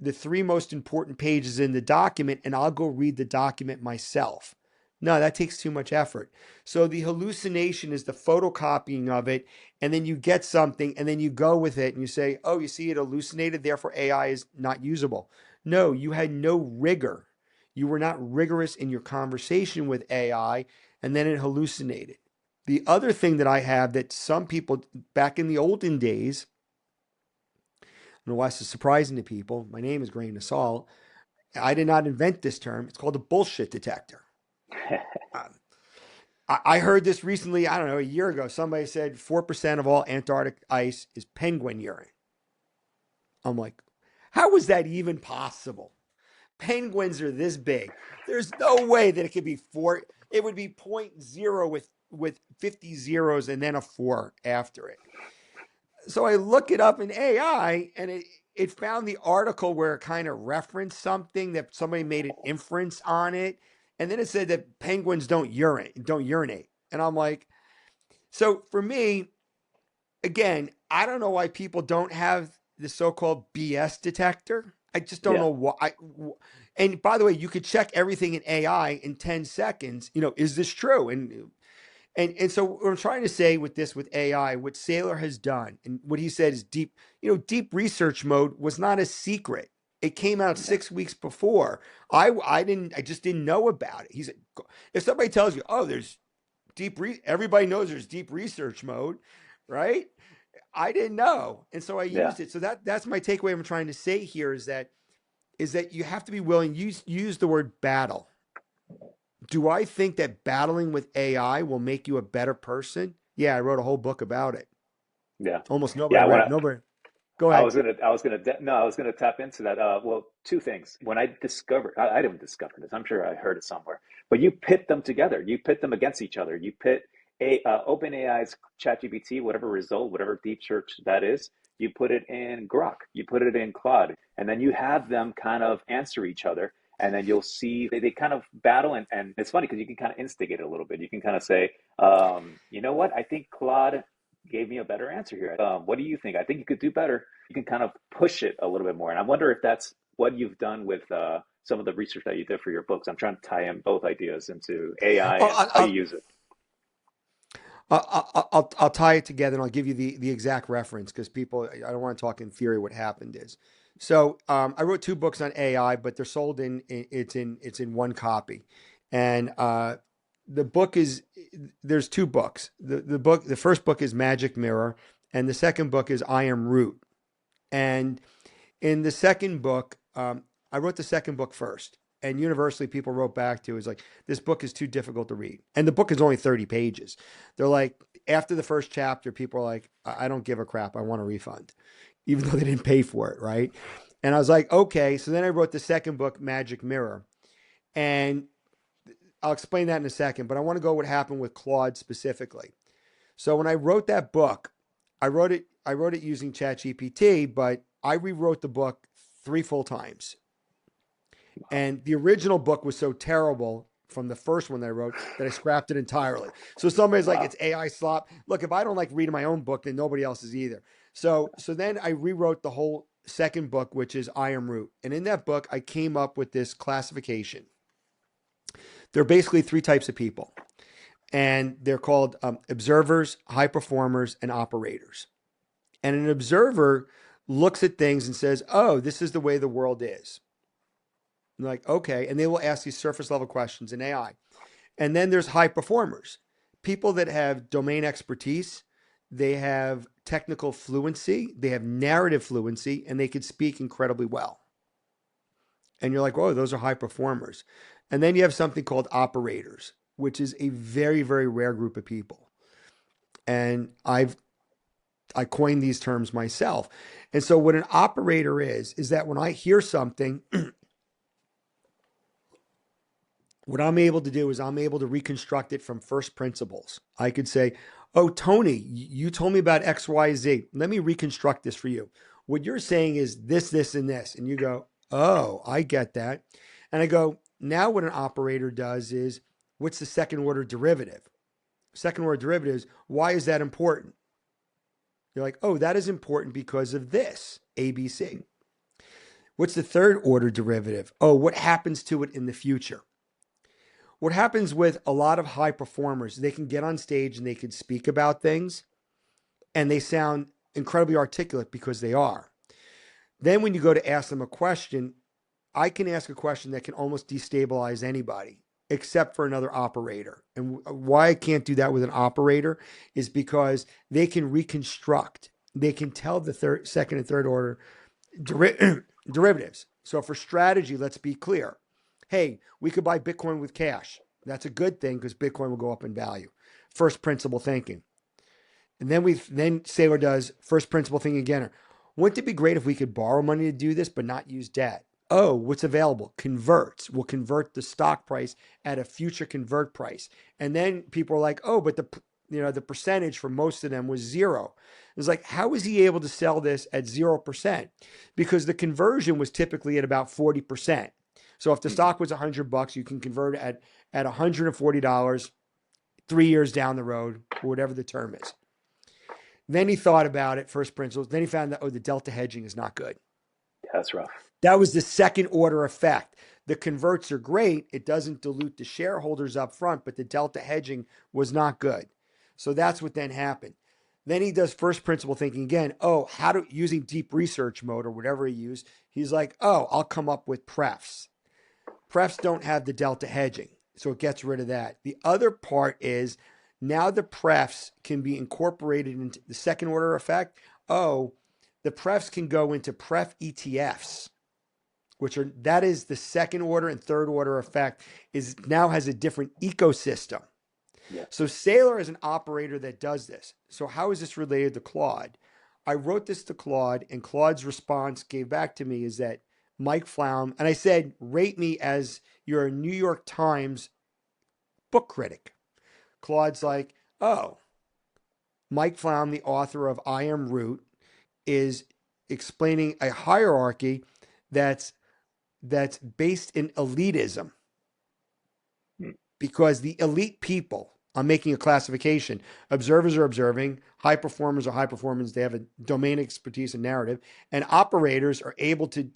the 3 most important pages in the document, and I'll go read the document myself. No, that takes too much effort. So the hallucination is the photocopying of it, and then you get something, and then you go with it, and you say, oh, you see it hallucinated, therefore AI is not usable. No, you had no rigor. You were not rigorous in your conversation with AI, and then it hallucinated. The other thing that I have that some people back in the olden days, I don't know why this is surprising to people. My name is Grain of Salt. I did not invent this term. It's called a bullshit detector. Uh, I heard this recently, I don't know, a year ago. Somebody said 4% of all Antarctic ice is penguin urine. I'm like, how is that even possible? Penguins are this big. There's no way that it could be four. It would be point zero with 50 zeros and then a four after it. So I look it up in AI and it found the article where it kind of referenced something that somebody made an inference on it. And then it said that penguins don't urinate. And I'm like, so for me, again, I don't know why people don't have the so-called BS detector. I just don't Yeah, know why. And by the way, you could check everything in AI in 10 seconds. Is this true? And so what I'm trying to say with this, with AI, what Saylor has done, and what he said is deep research mode was not a secret. It came out yeah, 6 weeks before. I just didn't know about it. He said, if somebody tells you, oh, there's everybody knows there's deep research mode, right? I didn't know, and so I yeah. used it. So that's my takeaway. I'm trying to say here is that you have to be willing. Use the word battle. Do I think that battling with AI will make you a better person? Yeah, I wrote a whole book about it. Yeah. Almost nobody Yeah. read. Nobody. Go I ahead. was gonna, I was gonna, no, I was gonna tap into that. Well, two things. When I discovered, I didn't discover this. I'm sure I heard it somewhere. But you pit them together. You pit them against each other. You pit OpenAI's ChatGPT, whatever result, whatever deep search that is. You put it in Grok. You put it in Claude, and then you have them kind of answer each other. And then you'll see they kind of battle, and it's funny because you can kind of instigate it a little bit. You can kind of say, you know what? I think Claude gave me a better answer here. What do you think? I think you could do better. You can kind of push it a little bit more. And I wonder if that's what you've done with some of the research that you did for your books. I'm trying to tie in both ideas into AI I'll, and how you I'll, use it. I'll tie it together and I'll give you the exact reference because people, I don't want to talk in theory. What happened is, so I wrote two books on AI, but they're sold it's in one copy, and the book is there's two books. The first book is Magic Mirror, and the second book is I Am Root. And in the second book, I wrote the second book first. And universally, people wrote back to is like, this book is too difficult to read. And the book is only 30 pages. They're like, after the first chapter, people are like, I don't give a crap. I want a refund, even though they didn't pay for it. Right. And I was like, okay. So then I wrote the second book, Magic Mirror. And I'll explain that in a second. But I want to go what happened with Claude specifically. So when I wrote that book, I wrote it using ChatGPT, but I rewrote the book three full times. And the original book was so terrible from the first one that I wrote that I scrapped it entirely. So somebody's like, Wow. it's AI slop. Look, if I don't like reading my own book, then nobody else is either. So then I rewrote the whole second book, which is I Am Root. And in that book, I came up with this classification. There are basically three types of people, and they're called observers, high performers, and operators. And an observer looks at things and says, oh, this is the way the world is. And like, okay. And they will ask these surface level questions in AI. And then there's high performers, people that have domain expertise, they have technical fluency, they have narrative fluency, and they can speak incredibly well. And you're like, oh, those are high performers. And then you have something called operators, which is a very, very rare group of people. And I coined these terms myself. And so what an operator is that when I hear something, what I'm able to do is I'm able to reconstruct it from first principles. I could say, oh, Tony, you told me about XYZ. Let me reconstruct this for you. What you're saying is this, and this. And you go, oh, I get that. And I go, now what an operator does is, what's the second order derivative? Second order derivative is, why is that important? You're like, oh, that is important because of this, ABC. What's the third order derivative? Oh, what happens to it in the future? What happens with a lot of high performers, they can get on stage and they can speak about things and they sound incredibly articulate because they are. Then when you go to ask them a question, I can ask a question that can almost destabilize anybody except for another operator. And why I can't do that with an operator is because they can reconstruct, they can tell the second and third order derivatives. So for strategy, let's be clear. Hey, we could buy Bitcoin with cash. That's a good thing because Bitcoin will go up in value. First principle thinking. And then Saylor does first principle thinking again. Wouldn't it be great if we could borrow money to do this but not use debt? Oh, what's available? Converts. We'll convert the stock price at a future convert price. And then people are like, oh, but the percentage for most of them was zero. It's like, how is he able to sell this at 0%? Because the conversion was typically at about 40%. So if the stock was $100, you can convert it at $140 3 years down the road, or whatever the term is. Then he thought about it, first principles. Then he found that, the delta hedging is not good. That's rough. That was the second order effect. The converts are great. It doesn't dilute the shareholders up front, but the delta hedging was not good. So that's what then happened. Then he does first principle thinking again. Oh, using deep research mode or whatever he used. He's like, oh, I'll come up with prefs. Prefs don't have the delta hedging. So it gets rid of that. The other part is now the prefs can be incorporated into the second order effect. Oh, the prefs can go into pref ETFs, that is the second order and third order effect, is now has a different ecosystem. Yeah. So Saylor is an operator that does this. So how is this related to Claude? I wrote this to Claude, and Claude's response gave back to me is that Mike Flaum, and I said, rate me as you're a New York Times book critic. Claude's like, oh, Mike Flaum, the author of I Am Root, is explaining a hierarchy that's based in elitism. Because the elite people, I'm making a classification. Observers are observing, high performers are high performers. They have a domain expertise and narrative, and operators are able to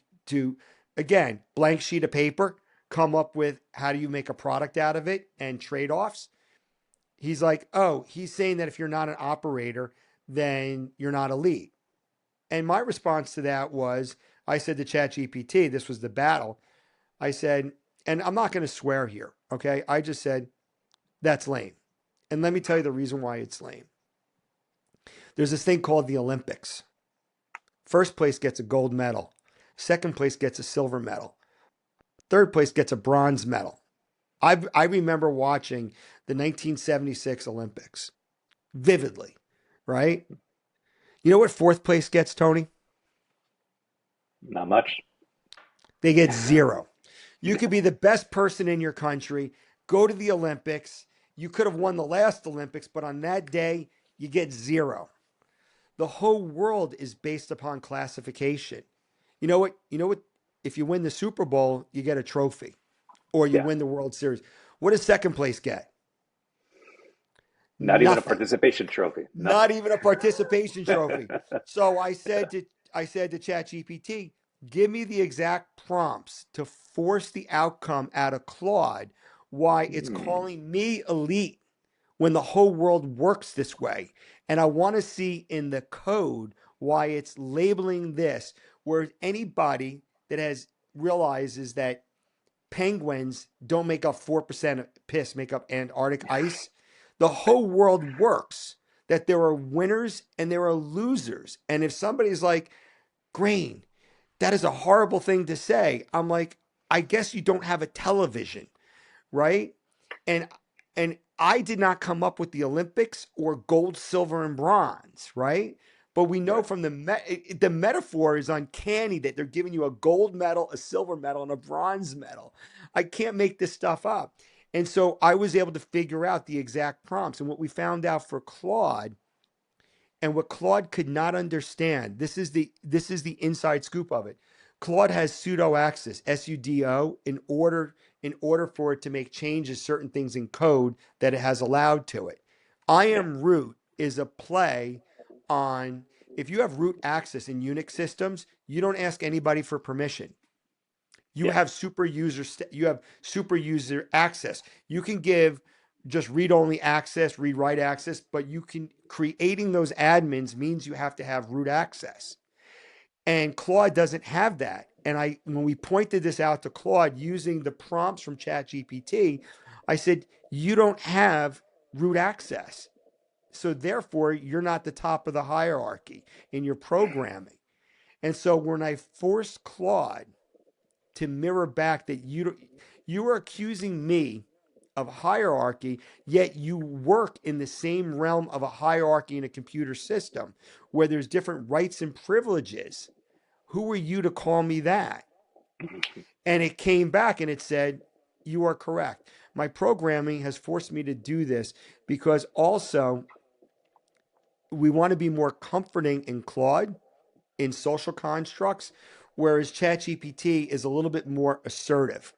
again, blank sheet of paper, come up with how do you make a product out of it and trade-offs. He's like, oh, he's saying that if you're not an operator, then you're not elite. And my response to that was, I said to ChatGPT, this was the battle. I said, and I'm not going to swear here, okay? I just said, that's lame. And let me tell you the reason why it's lame. There's this thing called the Olympics. First place gets a gold medal. Second place gets a silver medal. Third place gets a bronze medal. I remember watching the 1976 Olympics vividly, right? You know what fourth place gets, Tony? Not much. They get zero. You could be the best person in your country, go to the Olympics. You could have won the last Olympics, but on that day, you get zero. The whole world is based upon classification. You know what? If you win the Super Bowl, you get a trophy, or you win the World Series. What does second place get? Not even a Nothing. participation trophy. Not Nothing. even a participation trophy. So I said to ChatGPT, give me the exact prompts to force the outcome out of Claude, why it's calling me elite when the whole world works this way. And I want to see in the code why it's labeling this, where anybody that has realizes that penguins don't make up 4% of piss, make up Antarctic ice. The whole world works, that there are winners and there are losers. And if somebody's like, Grain, that is a horrible thing to say, I'm like, I guess you don't have a television, right? And I did not come up with the Olympics or gold, silver, and bronze, right? But we know from the metaphor is uncanny that they're giving you a gold medal, a silver medal, and a bronze medal. I can't make this stuff up. And so I was able to figure out the exact prompts. And what we found out for Claude, and what Claude could not understand, this is the inside scoop of it. Claude has pseudo access, SUDO, in order for it to make changes, certain things in code that it has allowed to it. I am root is a play on, if you have root access in Unix systems, you don't ask anybody for permission. You have super user access. You can give just read-only access, read-write access, but creating those admins means you have to have root access. And Claude doesn't have that. And when we pointed this out to Claude using the prompts from ChatGPT, I said, you don't have root access. So therefore, you're not the top of the hierarchy in your programming. And so when I forced Claude to mirror back that you are accusing me of hierarchy, yet you work in the same realm of a hierarchy in a computer system where there's different rights and privileges. Who are you to call me that? And it came back and it said, you are correct. My programming has forced me to do this because also we want to be more comforting in Claude in social constructs, whereas ChatGPT is a little bit more assertive.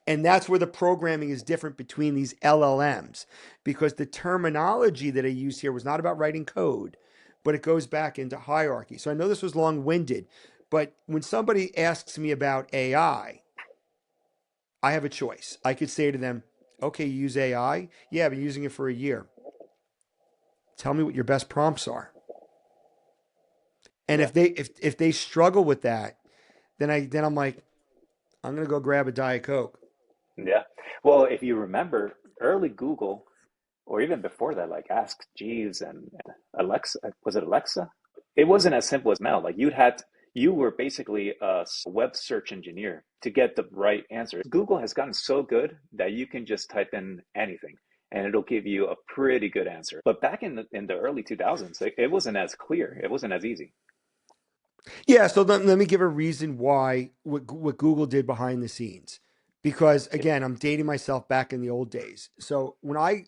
And that's where the programming is different between these LLMs, because the terminology that I use here was not about writing code, but it goes back into hierarchy. So I know this was long winded, but when somebody asks me about AI, I have a choice. I could say to them, okay, you use AI? Yeah, I've been using it for a year. Tell me what your best prompts are. And Yeah. if they struggle with that, then I'm like, I'm gonna go grab a Diet Coke. Yeah. Well, if you remember, early Google, or even before that, like Ask Jeeves and Alexa, was it Alexa? It wasn't as simple as now. Like you were basically a web search engineer to get the right answer. Google has gotten so good that you can just type in anything and it'll give you a pretty good answer. But back in the early 2000s, it wasn't as clear. It wasn't as easy. Yeah, so let me give a reason why what Google did behind the scenes. Because again, I'm dating myself back in the old days. So when I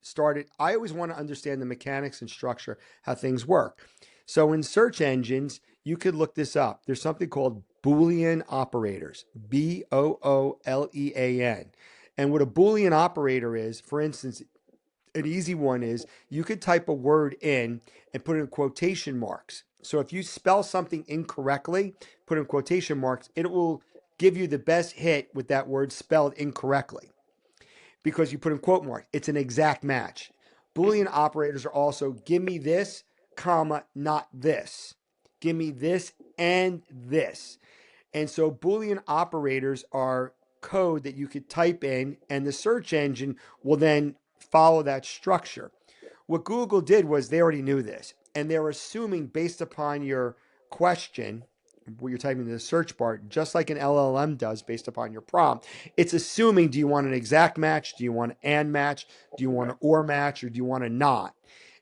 started, I always want to understand the mechanics and structure, how things work. So in search engines, you could look this up. There's something called Boolean operators, Boolean. And what a Boolean operator is, for instance, an easy one is you could type a word in and put in quotation marks. So if you spell something incorrectly, put in quotation marks, it will give you the best hit with that word spelled incorrectly because you put in quote mark. It's an exact match. Boolean operators are also give me this, comma, not this. Give me this and this. And so Boolean operators are code that you could type in, and the search engine will then follow that structure. What Google did was they already knew this, and they're assuming based upon your question, what you're typing in the search bar, just like an LLM does based upon your prompt, it's assuming do you want an exact match? Do you want an and match? Do you want Right. an or match? Or do you want a not?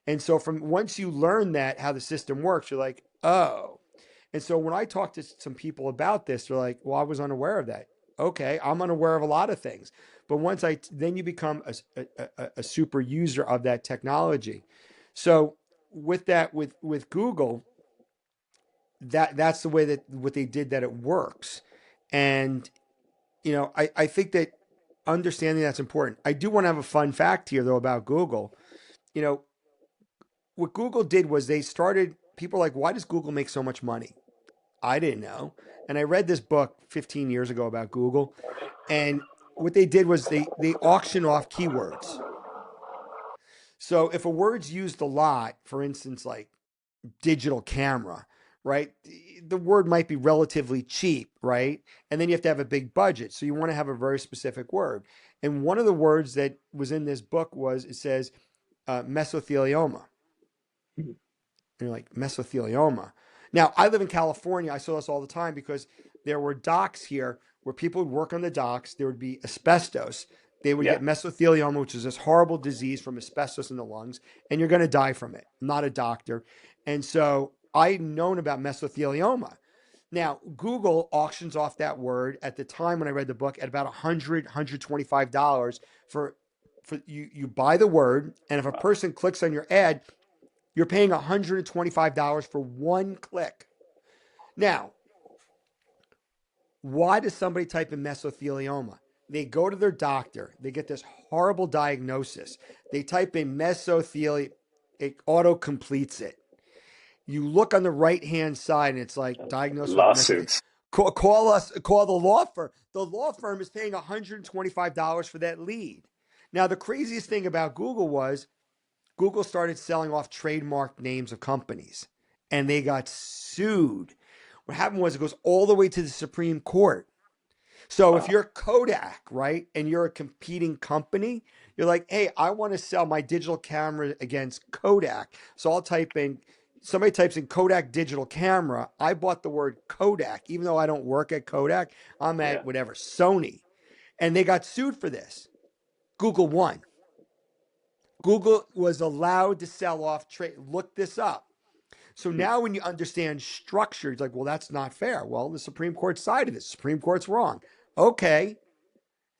And so from once you learn that, how the system works, you're like, oh, and so when I talk to some people about this, they're like, well, I was unaware of that. Okay, I'm unaware of a lot of things. But then you become a super user of that technology. So with that, with Google, that's the way that what they did that it works. And, I think that understanding that's important. I do want to have a fun fact here though about Google. You know, what Google did was they started, people are like, why does Google make so much money? I didn't know. And I read this book 15 years ago about Google. And what they did was they auction off keywords. So if a word's used a lot, for instance, like digital camera, right? The word might be relatively cheap, right? And then you have to have a big budget. So you want to have a very specific word. And one of the words that was in this book was it says mesothelioma. And you're like, mesothelioma. Now, I live in California. I saw this all the time because there were docks here where people would work on the docks. There would be asbestos. They would Yeah. get mesothelioma, which is this horrible disease from asbestos in the lungs, and you're going to die from it. I'm not a doctor. And so I'd known about mesothelioma. Now, Google auctions off that word at the time when I read the book at about $125 for you buy the word, and if a person clicks on your ad, you're paying $125 for one click. Now, why does somebody type in mesothelioma? They go to their doctor, they get this horrible diagnosis. They type in mesothelioma, it auto completes it. You look on the right hand side and it's like diagnosed with mesothelioma. Lawsuits. Call the law firm. The law firm is paying $125 for that lead. Now, the craziest thing about Google was Google started selling off trademark names of companies and they got sued. What happened was it goes all the way to the Supreme Court. So if Wow. you're Kodak, right, and you're a competing company, you're like, hey, I want to sell my digital camera against Kodak. So I'll type in, somebody types in Kodak digital camera. I bought the word Kodak, even though I don't work at Kodak. I'm Yeah. at whatever, Sony. And they got sued for this. Google won. Google was allowed to sell off trade. Look this up. So Hmm. now when you understand structure, it's like, well, that's not fair. Well, the Supreme Court sided it. The Supreme Court's wrong. Okay,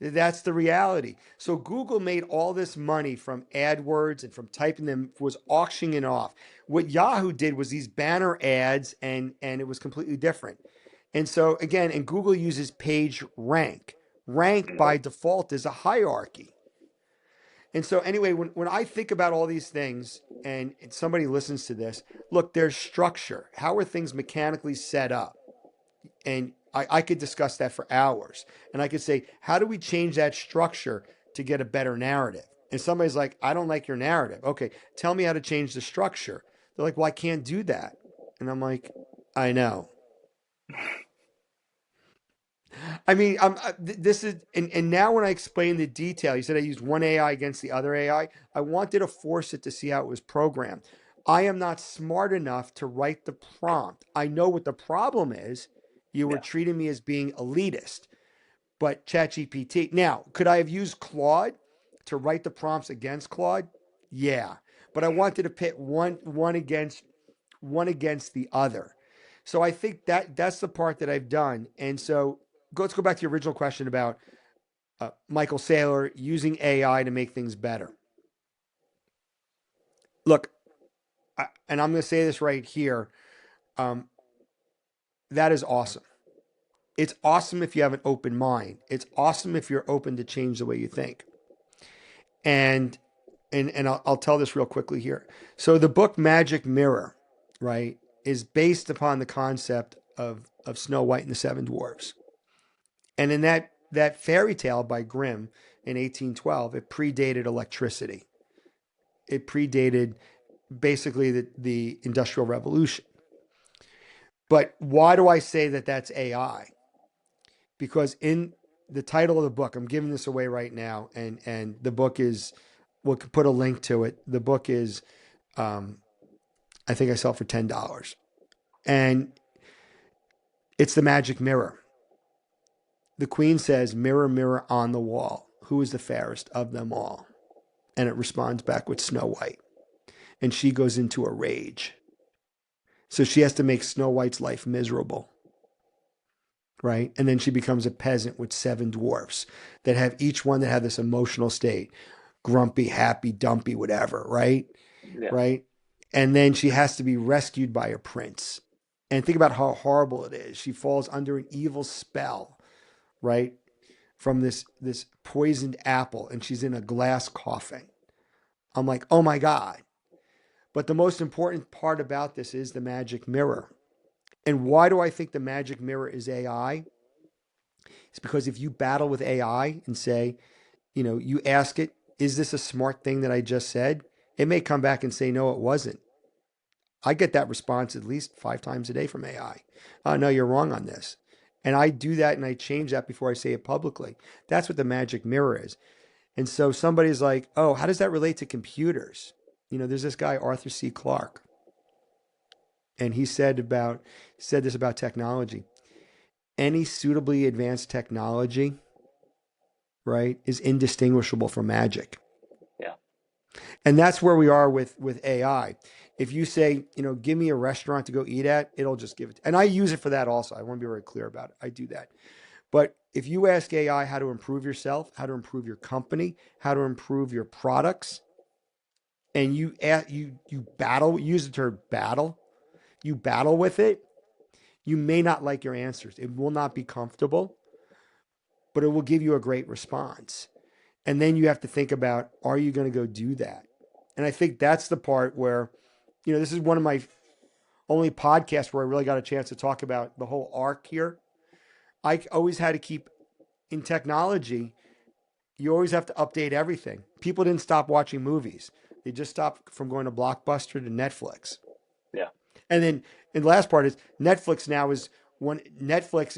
that's the reality. So Google made all this money from AdWords and from typing them, was auctioning it off. What Yahoo did was these banner ads, and it was completely different. And so again, and Google uses page rank. Rank Okay. by default is a hierarchy. And so anyway, when I think about all these things and somebody listens to this, look, there's structure. How are things mechanically set up? And I could discuss that for hours. And I could say, how do we change that structure to get a better narrative? And somebody's like, I don't like your narrative. Okay, tell me how to change the structure. They're like, well, I can't do that. And I'm like, I know. I mean, this is, and now when I explain the detail, you said I used one AI against the other AI. I wanted to force it to see how it was programmed. I am not smart enough to write the prompt. I know what the problem is. You were Yeah. treating me as being elitist, but ChatGPT. Now, could I have used Claude to write the prompts against Claude? Yeah, but I wanted to pit one against the other. So I think that's the part that I've done. And so let's go back to your original question about Michael Saylor using AI to make things better. Look, and I'm going to say this right here. Um, that is awesome. It's awesome if you have an open mind. It's awesome if you're open to change the way you think. And I'll tell this real quickly here. So the book Magic Mirror, right, is based upon the concept of Snow White and the Seven Dwarfs. And in that fairy tale by Grimm in 1812, it predated electricity. It predated basically the Industrial Revolution. But why do I say that that's AI? Because in the title of the book, I'm giving this away right now, and the book is, we'll put a link to it. The book is, um, I think I sell it for $10, and it's the magic mirror. The queen says, "Mirror, mirror on the wall, who is the fairest of them all?" And it responds back with Snow White, and she goes into a rage. So she has to make Snow White's life miserable, right? And then she becomes a peasant with seven dwarfs that have each one that have this emotional state, grumpy, happy, dumpy, whatever, right? Yeah. Right? And then she has to be rescued by a prince. And think about how horrible it is. She falls under an evil spell, right? From this poisoned apple, and she's in a glass coffin. I'm like, oh my God. But the most important part about this is the magic mirror. And why do I think the magic mirror is AI? It's because if you battle with AI and say, you ask it, is this a smart thing that I just said? It may come back and say, no, it wasn't. I get that response at least 5 times a day from AI. No, you're wrong on this. And I do that and I change that before I say it publicly. That's what the magic mirror is. And so somebody's like, oh, how does that relate to computers? There's this guy, Arthur C. Clarke, and he said this about technology. Any suitably advanced technology, right, is indistinguishable from magic. Yeah. And that's where we are with AI. If you say, give me a restaurant to go eat at, it'll just give it. And I use it for that also. I want to be very clear about it. I do that. But if you ask AI how to improve yourself, how to improve your company, how to improve your products, and you battle, use the term battle, you battle with it, you may not like your answers. It will not be comfortable, but it will give you a great response. And then you have to think about, are you going to go do that? And I think that's the part where, this is one of my only podcasts where I really got a chance to talk about the whole arc here. I always had to keep in technology, you always have to update everything. People didn't stop watching movies. They just stopped from going to Blockbuster to Netflix. Yeah. And then, and the last part is Netflix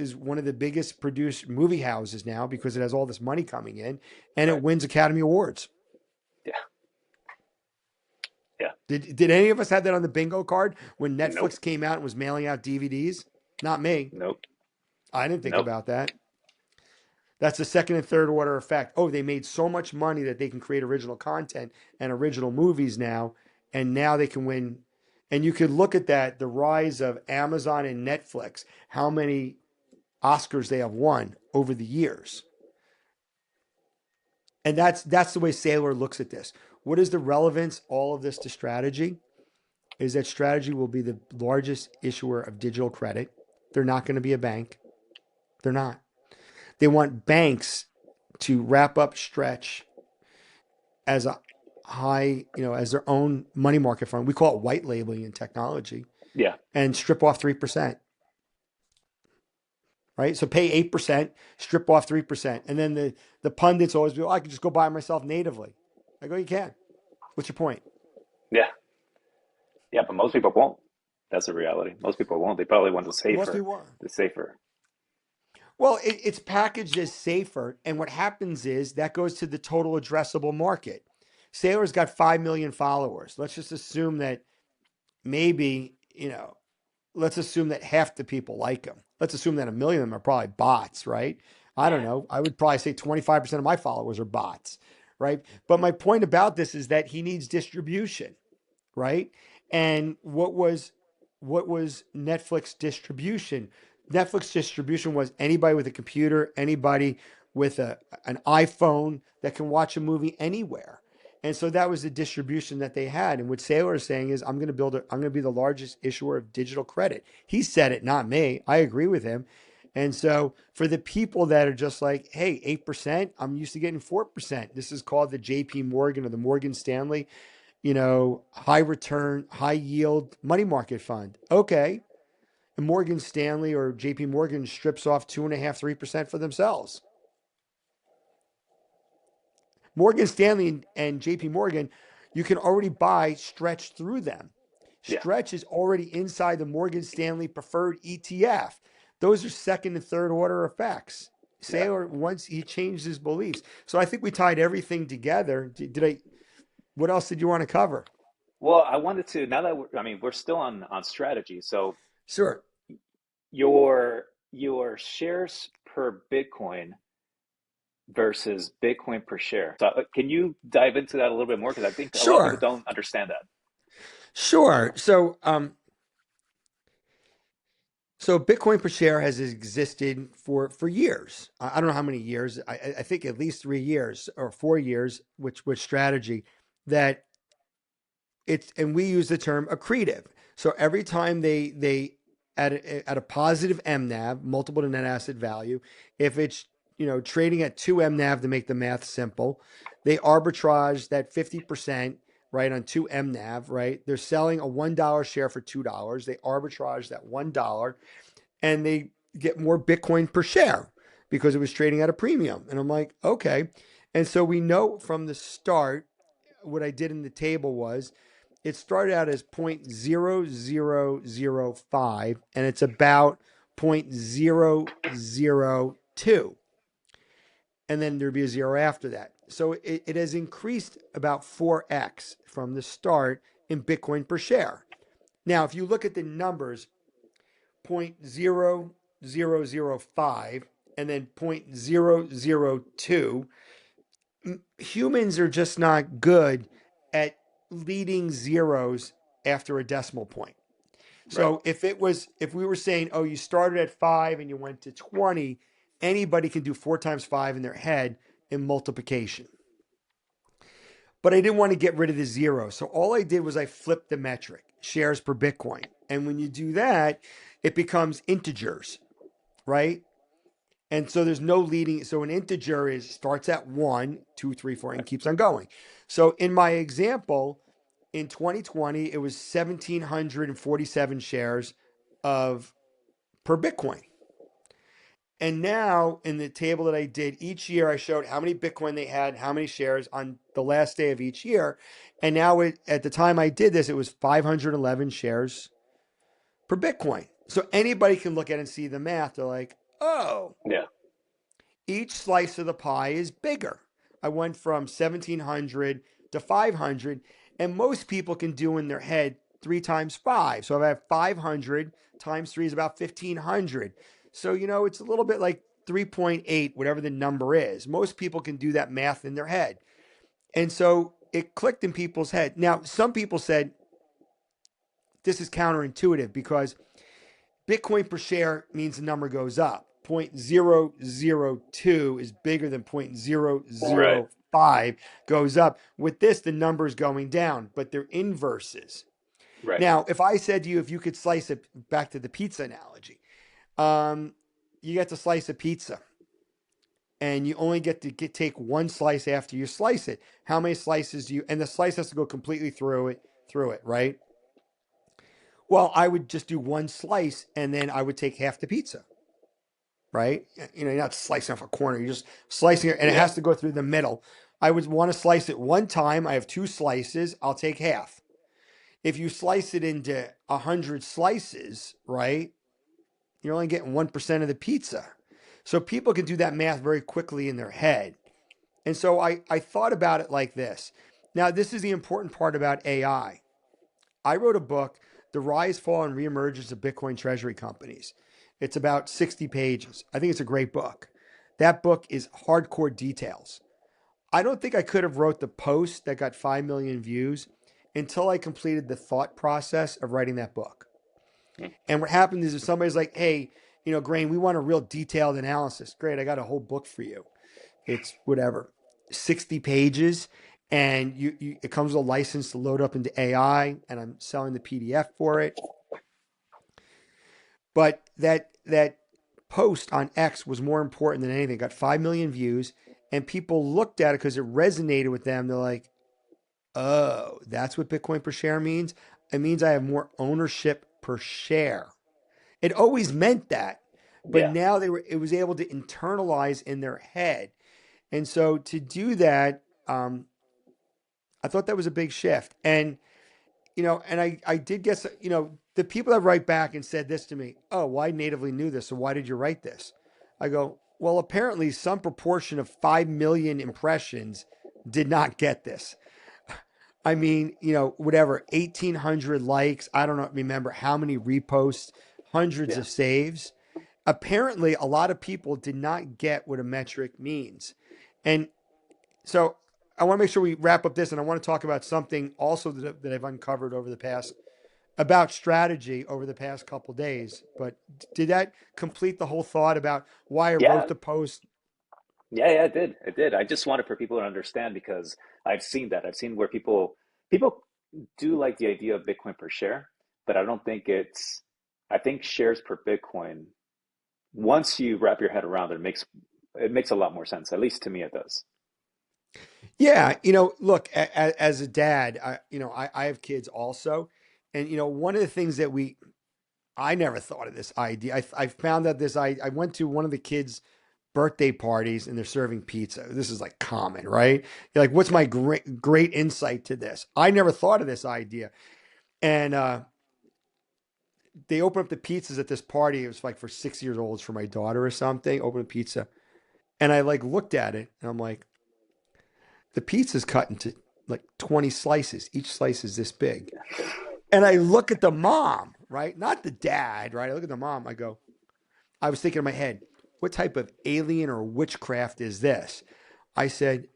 is one of the biggest produced movie houses now because it has all this money coming in, and it Right. wins Academy Awards. Yeah. Yeah. Did any of us have that on the bingo card when Nope. Netflix came out and was mailing out DVDs? Not me. Nope. I didn't think Nope. about that. That's the second and third order effect. Oh, they made so much money that they can create original content and original movies now, and now they can win. And you could look at that, the rise of Amazon and Netflix, how many Oscars they have won over the years. And that's the way Saylor looks at this. What is the relevance all of this to strategy? Is that strategy will be the largest issuer of digital credit. They're not going to be a bank. They're not. They want banks to wrap up Stretch as a high, as their own money market fund. We call it white labeling in technology, Yeah. and strip off 3%, right? So pay 8%, strip off 3%. And then the pundits always be, oh, I can just go buy it myself natively. I go, you can. What's your point? Yeah. Yeah. But most people won't. That's a reality. Most people won't. They probably want Most people want. the safer. Well, it's packaged as safer. And what happens is that goes to the total addressable market. Sailor's got 5 million followers. Let's just assume that maybe, let's assume that half the people like him. Let's assume that 1 million of them are probably bots, right? I don't know. I would probably say 25% of my followers are bots, right? But my point about this is that he needs distribution, right? And what was Netflix distribution? Netflix distribution was anybody with a computer, anybody with an iPhone that can watch a movie anywhere. And so that was the distribution that they had. And what Saylor is saying is, I'm going to be the largest issuer of digital credit. He said it, not me. I agree with him. And so for the people that are just like, hey, 8%, I'm used to getting 4%. This is called the JP Morgan or the Morgan Stanley, high return, high yield money market fund. Okay. And Morgan Stanley or JP Morgan strips off 2.5%, 3% for themselves. Morgan Stanley and JP Morgan, you can already buy Stretch through them. Yeah. Stretch is already inside the Morgan Stanley preferred ETF. Those are second and third order effects. Yeah. Saylor, once he changed his beliefs. So I think we tied everything together. What else did you want to cover? Well, I wanted to, now that I mean, we're still on strategy. So Sure. your shares per Bitcoin versus Bitcoin per share. So can you dive into that a little bit more? Because I think a lot of people Sure. don't understand that. Sure. So Bitcoin per share has existed for years. I don't know how many years. I think at least 3 years or 4 years, which strategy that and we use the term accretive. So every time they at a positive mNAV, multiple to net asset value, if it's trading at 2 mNAV to make the math simple, they arbitrage that 50%, right, on 2 mNAV, right? They're selling a $1 share for $2. They arbitrage that $1 and they get more Bitcoin per share because it was trading at a premium. And I'm like, okay. And so we know from the start, what I did in the table was it started out as 0.0005 and it's about 0.002. And then there'd be a zero after that. So it has increased about 4x from the start in Bitcoin per share. Now, if you look at the numbers, 0.0005 and then 0.002, humans are just not good at leading zeros after a decimal point. Right. So if we were saying, oh, you started at 5 and you went to 20, anybody can do 4 times 5 in their head in multiplication. But I didn't want to get rid of the zero. So all I did was I flipped the metric, shares per Bitcoin. And when you do that, it becomes integers, right? And so there's no leading. So an integer starts at 1, 2, 3, 4, and keeps on going. So in my example, in 2020, it was 1,747 shares of per Bitcoin. And now in the table that I did each year, I showed how many Bitcoin they had, how many shares on the last day of each year. And now at the time I did this, it was 511 shares per Bitcoin. So anybody can look at it and see the math. They're like, oh, Yeah. each slice of the pie is bigger. I went from 1700 to 500, and most people can do in their head 3 times 5. So if I have 500 times 3 is about 1500. So, it's a little bit like 3.8, whatever the number is. Most people can do that math in their head. And so it clicked in people's head. Now, some people said this is counterintuitive because Bitcoin per share means the number goes up. 0.002 is bigger than Right. 0.005 goes up. With this, the number is going down, but they're inverses. Right. Now, if I said to you, if you could slice it back to the pizza analogy, you get to slice a pizza and you only get to take one slice after you slice it. How many slices do you, and the slice has to go completely through it, right? Well, I would just do one slice and then I would take half the pizza, right? You're not slicing off a corner, you're just slicing it and it Yeah. has to go through the middle. I would want to slice it one time. I have 2 slices, I'll take half. If you slice it into 100 slices, right, you're only getting 1% of the pizza. So people can do that math very quickly in their head. And so I thought about it like this. Now, this is the important part about AI. I wrote a book, The Rise, Fall, and Reemergence of Bitcoin Treasury Companies. It's about 60 pages. I think it's a great book. That book is hardcore details. I don't think I could have wrote the post that got 5 million views until I completed the thought process of writing that book. Mm. And what happened is if somebody's like, hey, Grain, we want a real detailed analysis. Great, I got a whole book for you. It's whatever, 60 pages, and it comes with a license to load up into AI, and I'm selling the PDF for it. But that post on X was more important than anything. It got 5 million views, and people looked at it because it resonated with them. They're like, oh, that's what Bitcoin per share means? It means I have more ownership per share. It always meant that, but Yeah. now it was able to internalize in their head. And so to do that, I thought that was a big shift. And, and I did get, the people that write back and said this to me, oh, well, I natively knew this. So why did you write this? I go, well, apparently some proportion of 5 million impressions did not get this. I mean, whatever, 1,800 likes. I don't know, remember how many reposts, hundreds Yeah. of saves. Apparently, a lot of people did not get what a metric means. And so I want to make sure we wrap up this, and I want to talk about something also that I've uncovered about strategy over the past couple days. But did that complete the whole thought about why I wrote Yeah. the post? Yeah, it did. It did. I just wanted for people to understand because I've seen that. I've seen where people do like the idea of Bitcoin per share, but I don't think I think shares per Bitcoin, once you wrap your head around it, it makes a lot more sense. At least to me it does. Yeah, look, as a dad, I have kids also, and one of the things that I never thought of this idea. I found out I went to one of the kids' birthday parties and they're serving pizza. This is like common, right? You're like, what's my great insight to this? I never thought of this idea. And they opened up the pizzas at this party. It was like for 6 years olds for my daughter or something. Open a pizza. And I like looked at it and I'm like, the pizza's cut into like 20 slices. Each slice is this big. And I look at the mom, right? Not the dad, right? I look at the mom. I was thinking in my head, what type of alien or witchcraft is this? I said,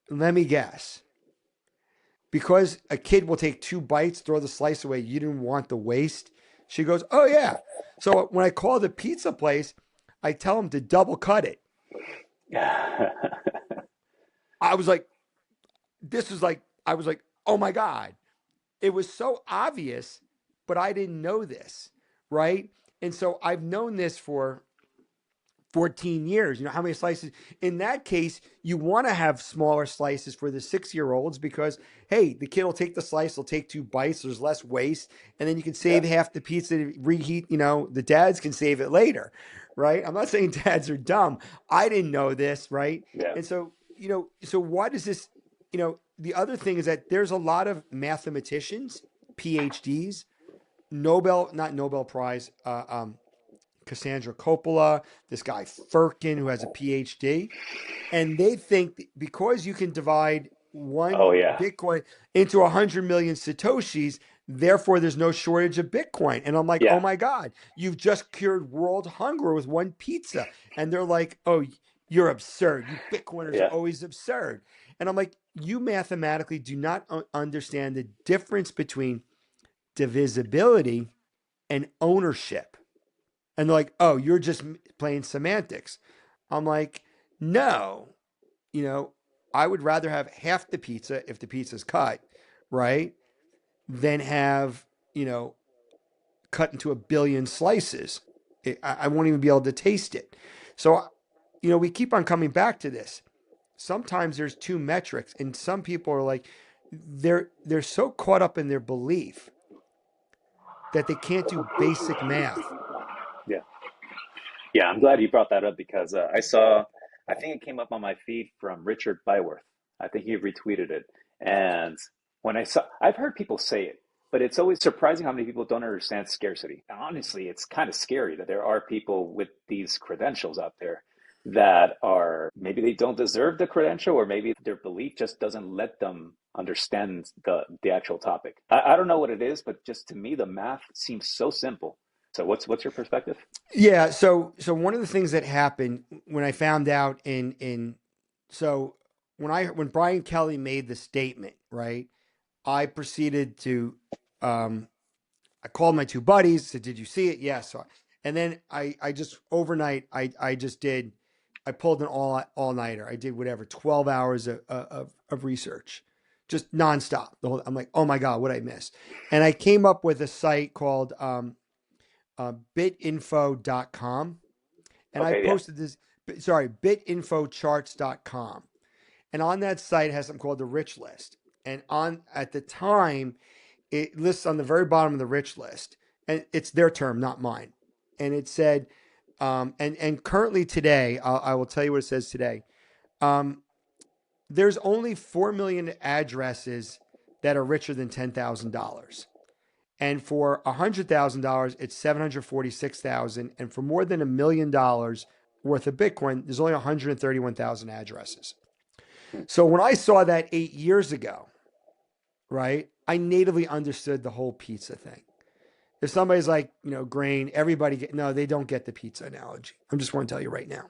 let me guess. Because a kid will take 2 bites, throw the slice away, you didn't want the waste. She goes, oh, yeah. So when I call the pizza place, I tell them to double cut it. I was like, I was like, oh my God. It was so obvious, but I didn't know this, right? And so I've known this for 14 years. How many slices? In that case, you want to have smaller slices for the 6-year-olds because, hey, the kid will take the slice, they'll take 2 bites, there's less waste, and then you can Yeah. save half the pizza to reheat. The dads can save it later, right? I'm not saying dads are dumb. I didn't know this, right? Yeah. And so, so why does this, the other thing is that there's a lot of mathematicians, PhDs, Not Nobel Prize, Cassandra Coppola, this guy Firkin, who has a PhD. And they think because you can divide Oh one yeah, Bitcoin into 100 million Satoshis, therefore there's no shortage of Bitcoin. And I'm like, oh yeah, my God, you've just cured world hunger with one pizza. And they're like, oh, you're absurd. You Bitcoiners are yeah, always absurd. And I'm like, you mathematically do not understand the difference between divisibility and ownership. And they're like, oh, you're just playing semantics. I'm like, no, you know, I would rather have half the pizza if the pizza's cut, right? Than have, you know, cut into a billion slices. I won't even be able to taste it. So, we keep on coming back to this. Sometimes there's two metrics, and some people are like, they're so caught up in their belief that they can't do basic math. yeah. Yeah, I'm glad you brought that up because I think it came up on my feed from Richard Byworth. I think he retweeted it. And I've heard people say it, but it's always surprising how many people don't understand scarcity. Honestly, it's kind of scary that there are people with these credentials out there that are maybe they don't deserve the credential, or maybe their belief just doesn't let them understand the actual topic. I don't know what it is, but just to me, the math seems so simple. So what's your perspective? Yeah, so one of the things that happened when I found out so when Brian Kelly made the statement, right? I proceeded to I called my two buddies, said, "Did you see it?" Yes. And then I just overnight I pulled an all-nighter. I did whatever, 12 hours of research. Just nonstop. I'm like, "Oh my God, what I miss?" And I came up with a site called bitinfo.com, and I Okay, yeah. posted this, sorry, bitinfocharts.com. And on that site it has something called the rich list. And at the time, it lists on the very bottom of the rich list, and it's their term, not mine. And it said, and currently today, I will tell you what it says today. Um, there's only 4 million addresses that are richer than $10,000. And for $100,000, it's 746,000. And for more than $1 million worth of Bitcoin, there's only 131,000 addresses. Hmm. So when I saw that 8 years ago, right, I natively understood the whole pizza thing. If somebody's like, grain, no, they don't get the pizza analogy. I'm just want to tell you right now.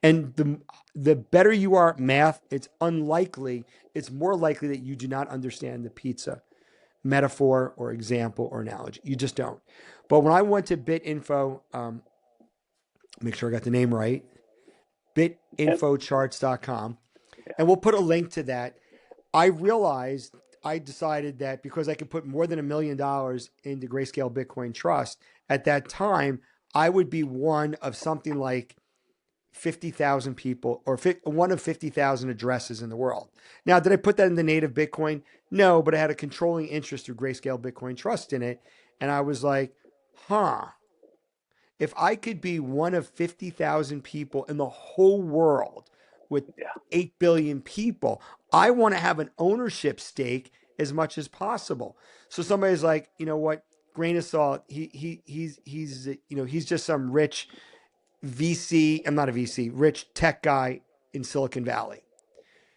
And the better you are at math, it's more likely that you do not understand the pizza metaphor or example or analogy. You just don't. But when I went to BitInfo, make sure I got the name right, Yep. bitinfocharts.com, Yeah. and we'll put a link to that. I decided that because I could put more than $1 million into Grayscale Bitcoin Trust at that time, I would be one of something like 50,000 people, or one of 50,000 addresses in the world. Now, did I put that in the native Bitcoin? No, but I had a controlling interest through Grayscale Bitcoin Trust in it. And I was like, huh, if I could be one of 50,000 people in the whole world with Yeah. 8 billion people, I want to have an ownership stake as much as possible. So somebody's like, you know what, grain of salt, he's just some rich VC, I'm not a VC, rich tech guy in Silicon Valley.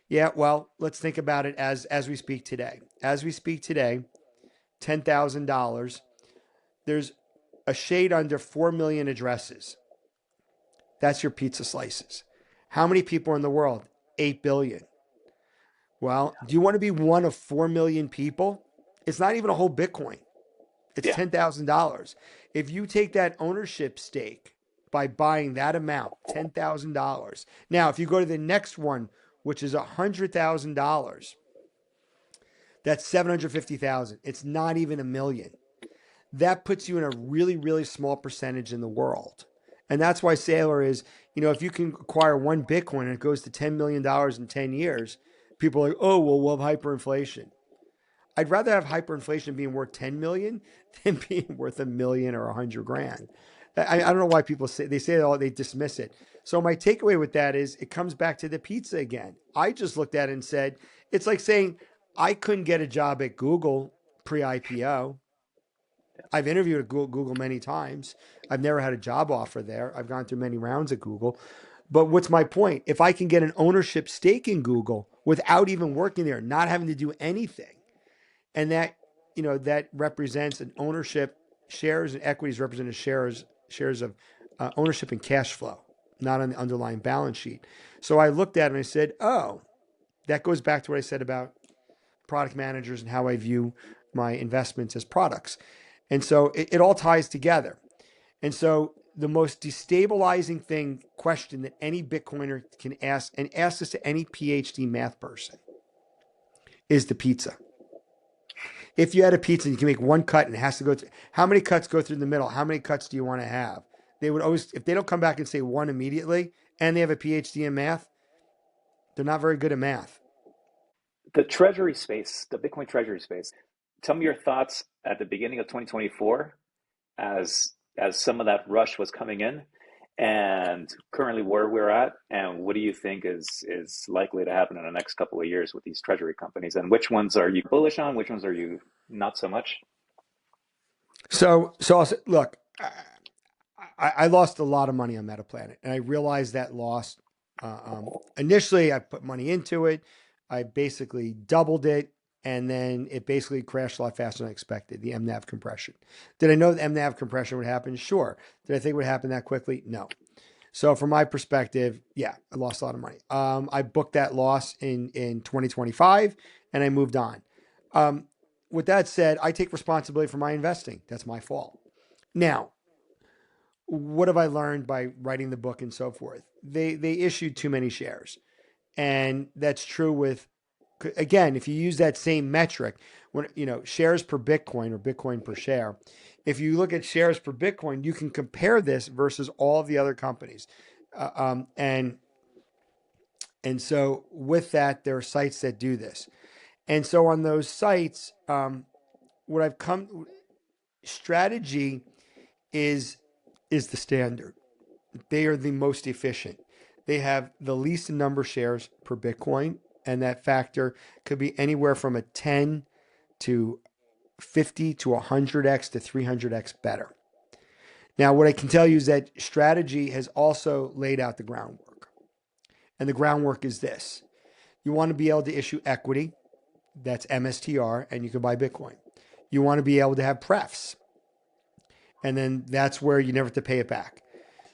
Yeah, well, let's think about it as we speak today. As we speak today, $10,000, there's a shade under 4 million addresses. That's your pizza slices. How many people are in the world? 8 billion. Well, do you want to be one of 4 million people? It's not even a whole Bitcoin. It's Yeah. $10,000. If you take that ownership stake by buying that amount, $10,000. Now, if you go to the next one, which is $100,000, that's 750,000. It's not even a million. That puts you in a really, really small percentage in the world. And that's why Saylor is, if you can acquire one Bitcoin and it goes to $10 million in 10 years, people are like, oh, well, we'll have hyperinflation. I'd rather have hyperinflation being worth 10 million than being worth a million or 100 grand. I don't know why people they dismiss it. So my takeaway with that is it comes back to the pizza again. I just looked at it and said, it's like saying I couldn't get a job at Google pre-IPO. I've interviewed at Google many times. I've never had a job offer there. I've gone through many rounds at Google. But what's my point? If I can get an ownership stake in Google without even working there, not having to do anything, and that, that represents an ownership, shares and equities represented shares of ownership and cash flow, not on the underlying balance sheet. So I looked at it and I said, oh, that goes back to what I said about product managers and how I view my investments as products. And so it all ties together. And so the most destabilizing question that any Bitcoiner can ask, and ask this to any PhD math person, is the pizza. If you had a pizza and you can make one cut and it has to go through, how many cuts go through the middle? How many cuts do you want to have? They would always, if they don't come back and say one immediately and they have a PhD in math, they're not very good at math. The Treasury space, the Bitcoin Treasury space. Tell me your thoughts at the beginning of 2024 as some of that rush was coming in, and currently where we're at, and what do you think is likely to happen in the next couple of years with these treasury companies, and which ones are you bullish on, which ones are you not so much? So I'll say, look, I lost a lot of money on Metaplanet, and I realized that loss. Initially, I put money into it. I basically doubled it, and then it basically crashed a lot faster than I expected, the mNAV compression. Did I know the mNAV compression would happen? Sure. Did I think it would happen that quickly? No. So from my perspective, yeah, I lost a lot of money. I booked that loss in 2025, and I moved on. With that said, I take responsibility for my investing. That's my fault. Now, what have I learned by writing the book and so forth? They issued too many shares, and that's true with, again, if you use that same metric, when shares per Bitcoin or Bitcoin per share, if you look at shares per Bitcoin, you can compare this versus all of the other companies, and so with that, there are sites that do this, and so on those sites, what I've come strategy is the standard. They are the most efficient. They have the least number of shares per Bitcoin, and that factor could be anywhere from a 10 to 50 to 100x to 300x better. Now, what I can tell you is that strategy has also laid out the groundwork. And the groundwork is this. You want to be able to issue equity, that's MSTR, and you can buy Bitcoin. You want to be able to have prefs, and then that's where you never have to pay it back.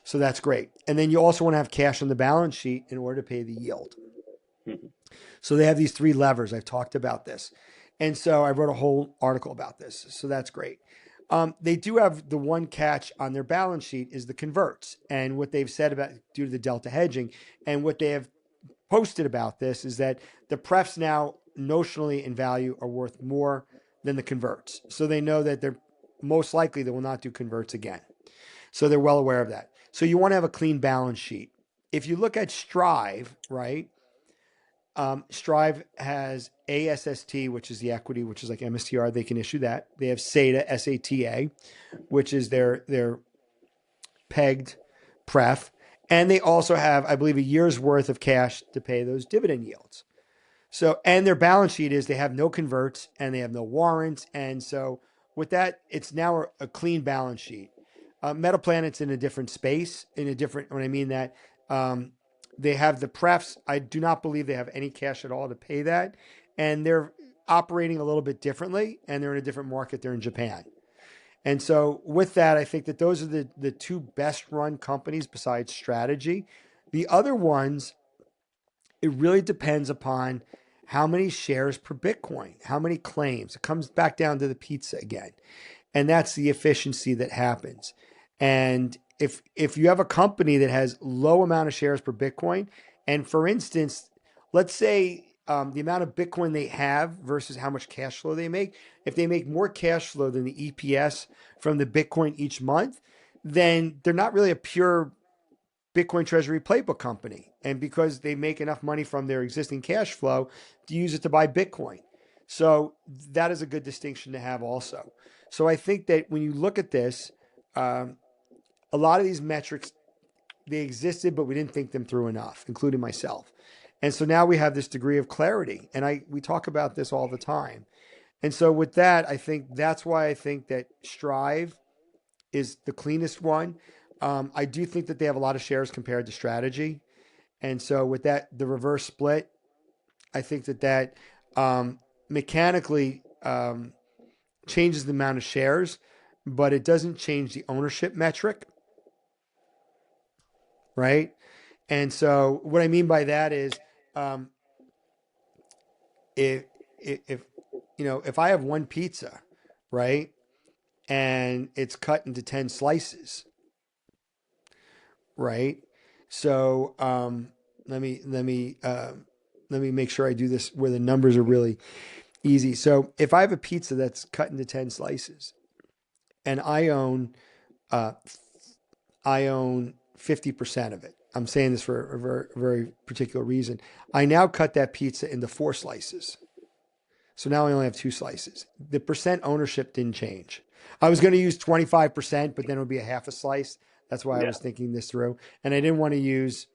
So that's great. And then you also want to have cash on the balance sheet in order to pay the yield. So they have these three levers. I've talked about this. And so I wrote a whole article about this. So that's great. They do have the one catch on their balance sheet is the converts. And what they've said about due to the delta hedging, and what they have posted about this is that the prefs now notionally in value are worth more than the converts. So they know that they're most likely they will not do converts again. So they're well aware of that. So you want to have a clean balance sheet. If you look at Strive, right? Strive has ASST, which is the equity, which is like MSTR. They can issue that. They have SATA, SATA, which is their pegged pref. And they also have, I believe, a year's worth of cash to pay those dividend yields. So, and their balance sheet is they have no converts and they have no warrants. And so with that, it's now a clean balance sheet. Metaplanet's in a different space, when I mean that, they have the prefs. I do not believe they have any cash at all to pay that. And they're operating a little bit differently, and they're in a different market. They're in Japan. And so with that, I think that those are the two best run companies besides strategy. The other ones, it really depends upon how many shares per Bitcoin, how many claims. It comes back down to the pizza again. And that's the efficiency that happens. And if you have a company that has low amount of shares per Bitcoin, and for instance, let's say the amount of Bitcoin they have versus how much cash flow they make, if they make more cash flow than the EPS from the Bitcoin each month, then they're not really a pure Bitcoin Treasury playbook company. And because they make enough money from their existing cash flow to use it to buy Bitcoin. So that is a good distinction to have also. So I think that when you look at this, a lot of these metrics, they existed, but we didn't think them through enough, including myself. And so now we have this degree of clarity. And we talk about this all the time. And so with that, I think that's why I think that Strive is the cleanest one. I do think that they have a lot of shares compared to Strategy. And so with that, the reverse split, I think that mechanically changes the amount of shares, but it doesn't change the ownership metric, right? And so what I mean by that is um, if, if, if I have one pizza, right, and it's cut into 10 slices, right? So let me make sure I do this where the numbers are really easy. So if I have a pizza that's cut into 10 slices and uh, I own 50% of it. I'm saying this for a very particular reason. I now cut that pizza into 4 slices. So now I only have 2 slices. The percent ownership didn't change. I was going to use 25%, but then it would be a half a slice. That's why I Yeah. was thinking this through. And I didn't want to use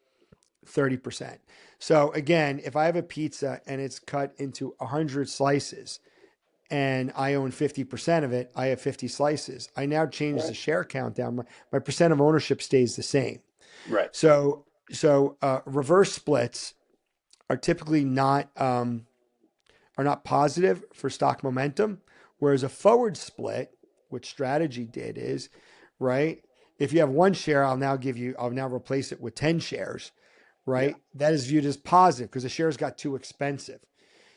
30%. So again, if I have a pizza and it's cut into 100 slices and I own 50% of it, I have 50 slices. I now change the share count down. My percent of ownership stays the same. Right. So reverse splits are typically not positive for stock momentum, whereas a forward split, which Strategy did, is right. If you have one share, I'll now replace it with 10 shares, Yeah. right? That is viewed as positive because the shares got too expensive.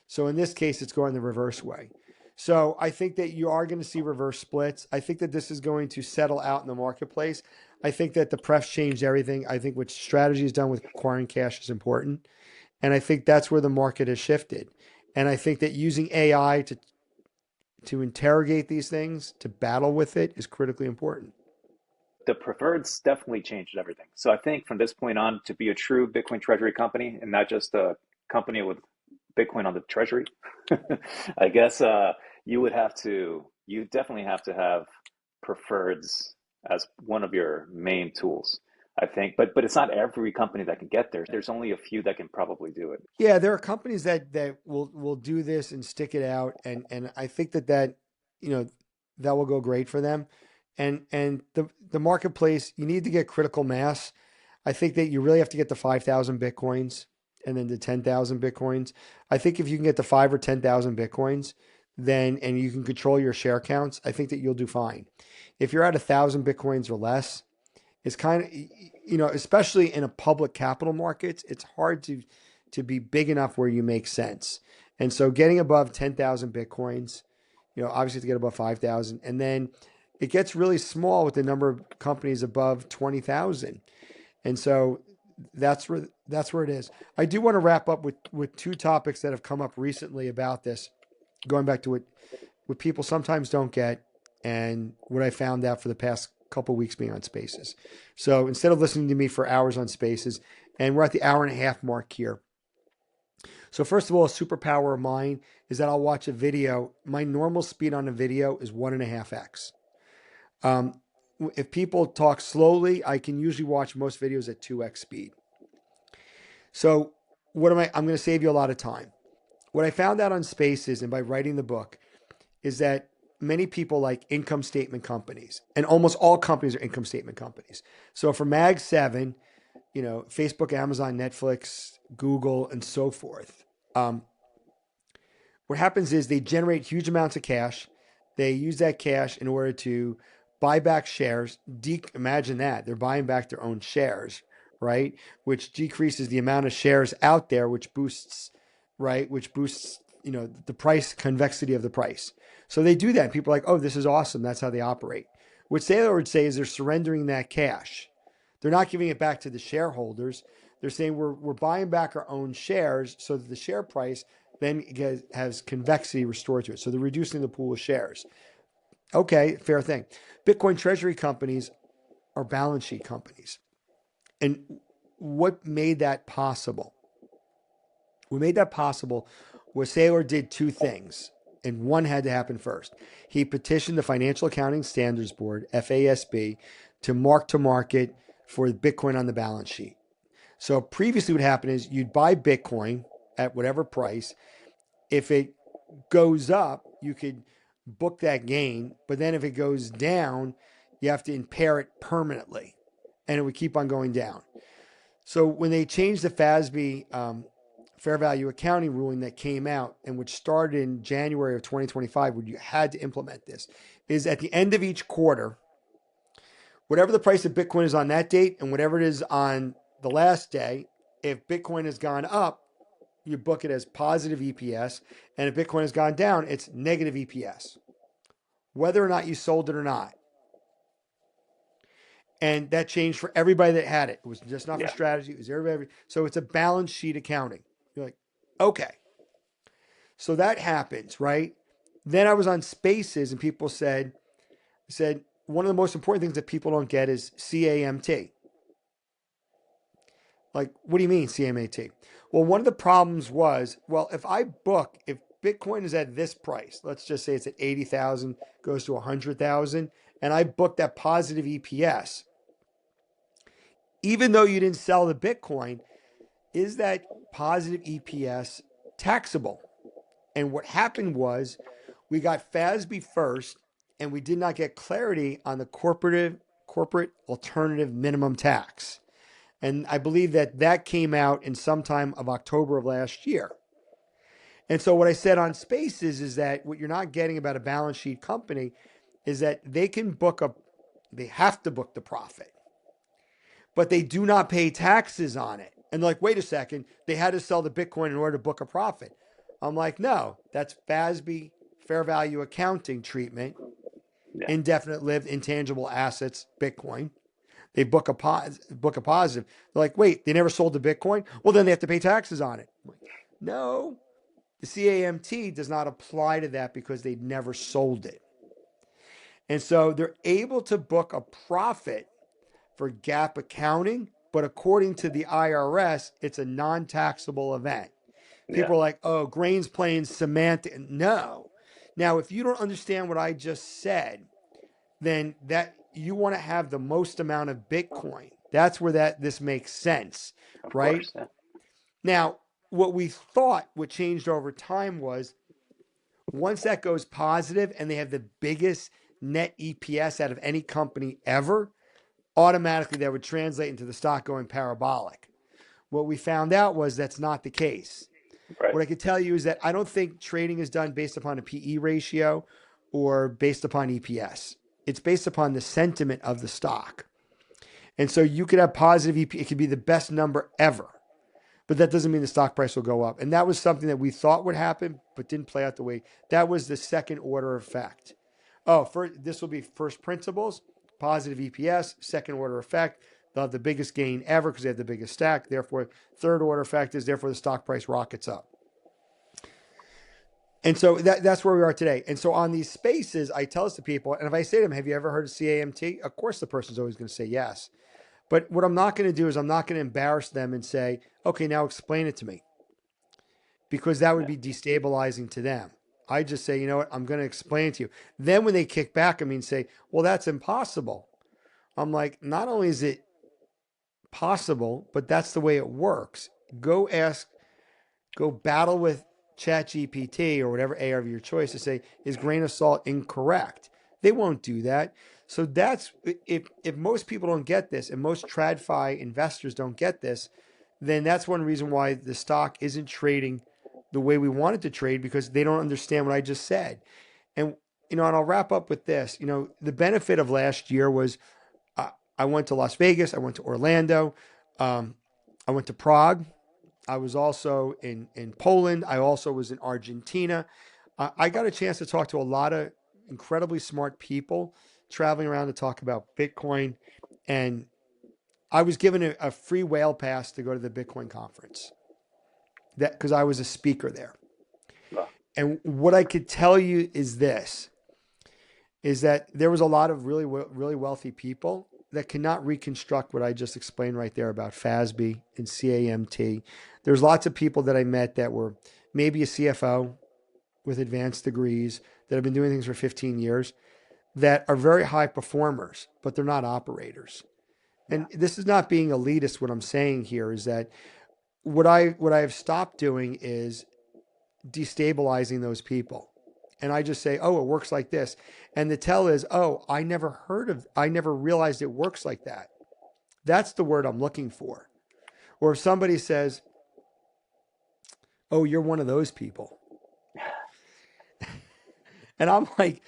So in this case, it's going the reverse way. So I think that you are going to see reverse splits. I think that this is going to settle out in the marketplace. I think that the prefs changed everything. I think what Strategy has done with acquiring cash is important. And I think that's where the market has shifted. And I think that using AI to interrogate these things, to battle with it, is critically important. The preferreds definitely changed everything. So I think from this point on, to be a true Bitcoin treasury company and not just a company with Bitcoin on the treasury, I guess you definitely have to have preferreds as one of your main tools. I think, but it's not every company that can get there. There's only a few that can probably do it. Yeah, there are companies that will do this and stick it out, and I think that you know that will go great for them. And the marketplace, you need to get critical mass. I think that you really have to get to 5,000 bitcoins and then to 10,000 bitcoins. I think if you can get to 5 or 10,000 bitcoins, then and you can control your share counts, I think that you'll do fine. If you're at 1,000 bitcoins or less, it's kind of especially in a public capital markets, it's hard to be big enough where you make sense. And so getting above 10,000 bitcoins, obviously to get above 5,000, and then it gets really small with the number of companies above 20,000. And so that's where it is. I do want to wrap up with two topics that have come up recently about this, going back to what people sometimes don't get and what I found out for the past couple of weeks being on Spaces. So instead of listening to me for hours on Spaces, and we're at the hour and a half mark here. So first of all, a superpower of mine is that I'll watch a video. My normal speed on a video is 1.5x. Um, if people talk slowly, I can usually watch most videos at 2x speed. So I'm going to save you a lot of time. What I found out on Spaces and by writing the book is that many people like income statement companies, and almost all companies are income statement companies. So for Mag 7, Facebook, Amazon, Netflix, Google, and so forth. Um, what happens is they generate huge amounts of cash. They use that cash in order to buy back shares. Imagine that. They're buying back their own shares, right? Which decreases the amount of shares out there, which boosts, right? Which boosts, the price, convexity of the price. So they do that. People are like, oh, this is awesome. That's how they operate. What Saylor would say is they're surrendering that cash. They're not giving it back to the shareholders. They're saying we're buying back our own shares so that the share price then has convexity restored to it. So they're reducing the pool of shares. Okay, fair thing. Bitcoin treasury companies are balance sheet companies. And what made that possible? What made that possible was Saylor did two things, and one had to happen first. He petitioned the Financial Accounting Standards Board, FASB, to market for Bitcoin on the balance sheet. So previously what happened is you'd buy Bitcoin at whatever price. If it goes up, you could book that gain, but then if it goes down, you have to impair it permanently, and it would keep on going down. So when they changed the FASB fair value accounting ruling that came out, and which started in January of 2025, where you had to implement this, is at the end of each quarter, whatever the price of Bitcoin is on that date and whatever it is on the last day, if Bitcoin has gone up, you book it as positive EPS. And if Bitcoin has gone down, it's negative EPS, whether or not you sold it or not. And that changed for everybody that had it. It was just not for Yeah. strategy. It was everybody. So it's a balance sheet accounting. You're like, okay. So that happens, right? Then I was on Spaces and people said one of the most important things that people don't get is CAMT. Like, what do you mean CAMT? Well, one of the problems was, well, if Bitcoin is at this price, let's just say it's at 80,000, goes to 100,000, and I book that positive EPS, even though you didn't sell the Bitcoin, is that positive EPS taxable? And what happened was we got FASB first, and we did not get clarity on the corporate alternative minimum tax. And I believe that came out in sometime of October of last year. And so what I said on Spaces is that what you're not getting about a balance sheet company is that they have to book the profit, but they do not pay taxes on it. And they're like, wait a second, they had to sell the Bitcoin in order to book a profit. I'm like, no, that's FASB fair value accounting treatment, Yeah. indefinite lived intangible assets, Bitcoin. They book a positive. They're like, wait, they never sold the Bitcoin? Well, then they have to pay taxes on it. I'm like, no, the CAMT does not apply to that because they never sold it. And so they're able to book a profit for GAAP accounting, but according to the IRS, it's a non-taxable event. Yeah. People are like, oh, Grain's playing semantic. No. Now, if you don't understand what I just said, then that you want to have the most amount of Bitcoin. That's where this makes sense, Of right? course. Yeah. Now, what we thought what changed over time was once that goes positive and they have the biggest net EPS out of any company ever, automatically that would translate into the stock going parabolic. What we found out was that's not the case. Right. What I could tell you is that I don't think trading is done based upon a PE ratio or based upon EPS. It's based upon the sentiment of the stock. And so you could have positive EPS. It could be the best number ever, but that doesn't mean the stock price will go up. And that was something that we thought would happen, but didn't play out the way. That was the second order effect. This will be first principles, positive EPS, second order effect. They'll have the biggest gain ever because they have the biggest stack. Therefore, third order effect is therefore the stock price rockets up. And so that's where we are today. And so on these Spaces, I tell this to people, and if I say to them, have you ever heard of CAMT? Of course, the person's always going to say yes. But what I'm not going to do is I'm not going to embarrass them and say, okay, now explain it to me, because that would Yeah. be destabilizing to them. I just say, you know what, I'm going to explain it to you. Then when they kick back at me and say, well, that's impossible. I'm like, not only is it possible, but that's the way it works. Go battle with ChatGPT or whatever AI of your choice to say, is grain of salt incorrect? They won't do that. So that's if most people don't get this and most TradFi investors don't get this, then that's one reason why the stock isn't trading the way we want it to trade, because they don't understand what I just said. And and I'll wrap up with this. The benefit of last year was I went to Las Vegas, I went to Orlando, I went to Prague. I was also in Poland. I also was in Argentina. I got a chance to talk to a lot of incredibly smart people traveling around to talk about Bitcoin. And I was given a free whale pass to go to the Bitcoin conference because I was a speaker there. Well, And what I could tell you is that there was a lot of really, really wealthy people that cannot reconstruct what I just explained right there about FASB and CAMT. There's lots of people that I met that were maybe a CFO with advanced degrees that have been doing things for 15 years that are very high performers, but they're not operators. yeah. And this is not being elitist. What I'm saying here is that what I have stopped doing is destabilizing those people. And I just say, oh, it works like this. And the tell is, oh, I never realized it works like that. That's the word I'm looking for. Or if somebody says, oh, you're one of those people. And I'm like,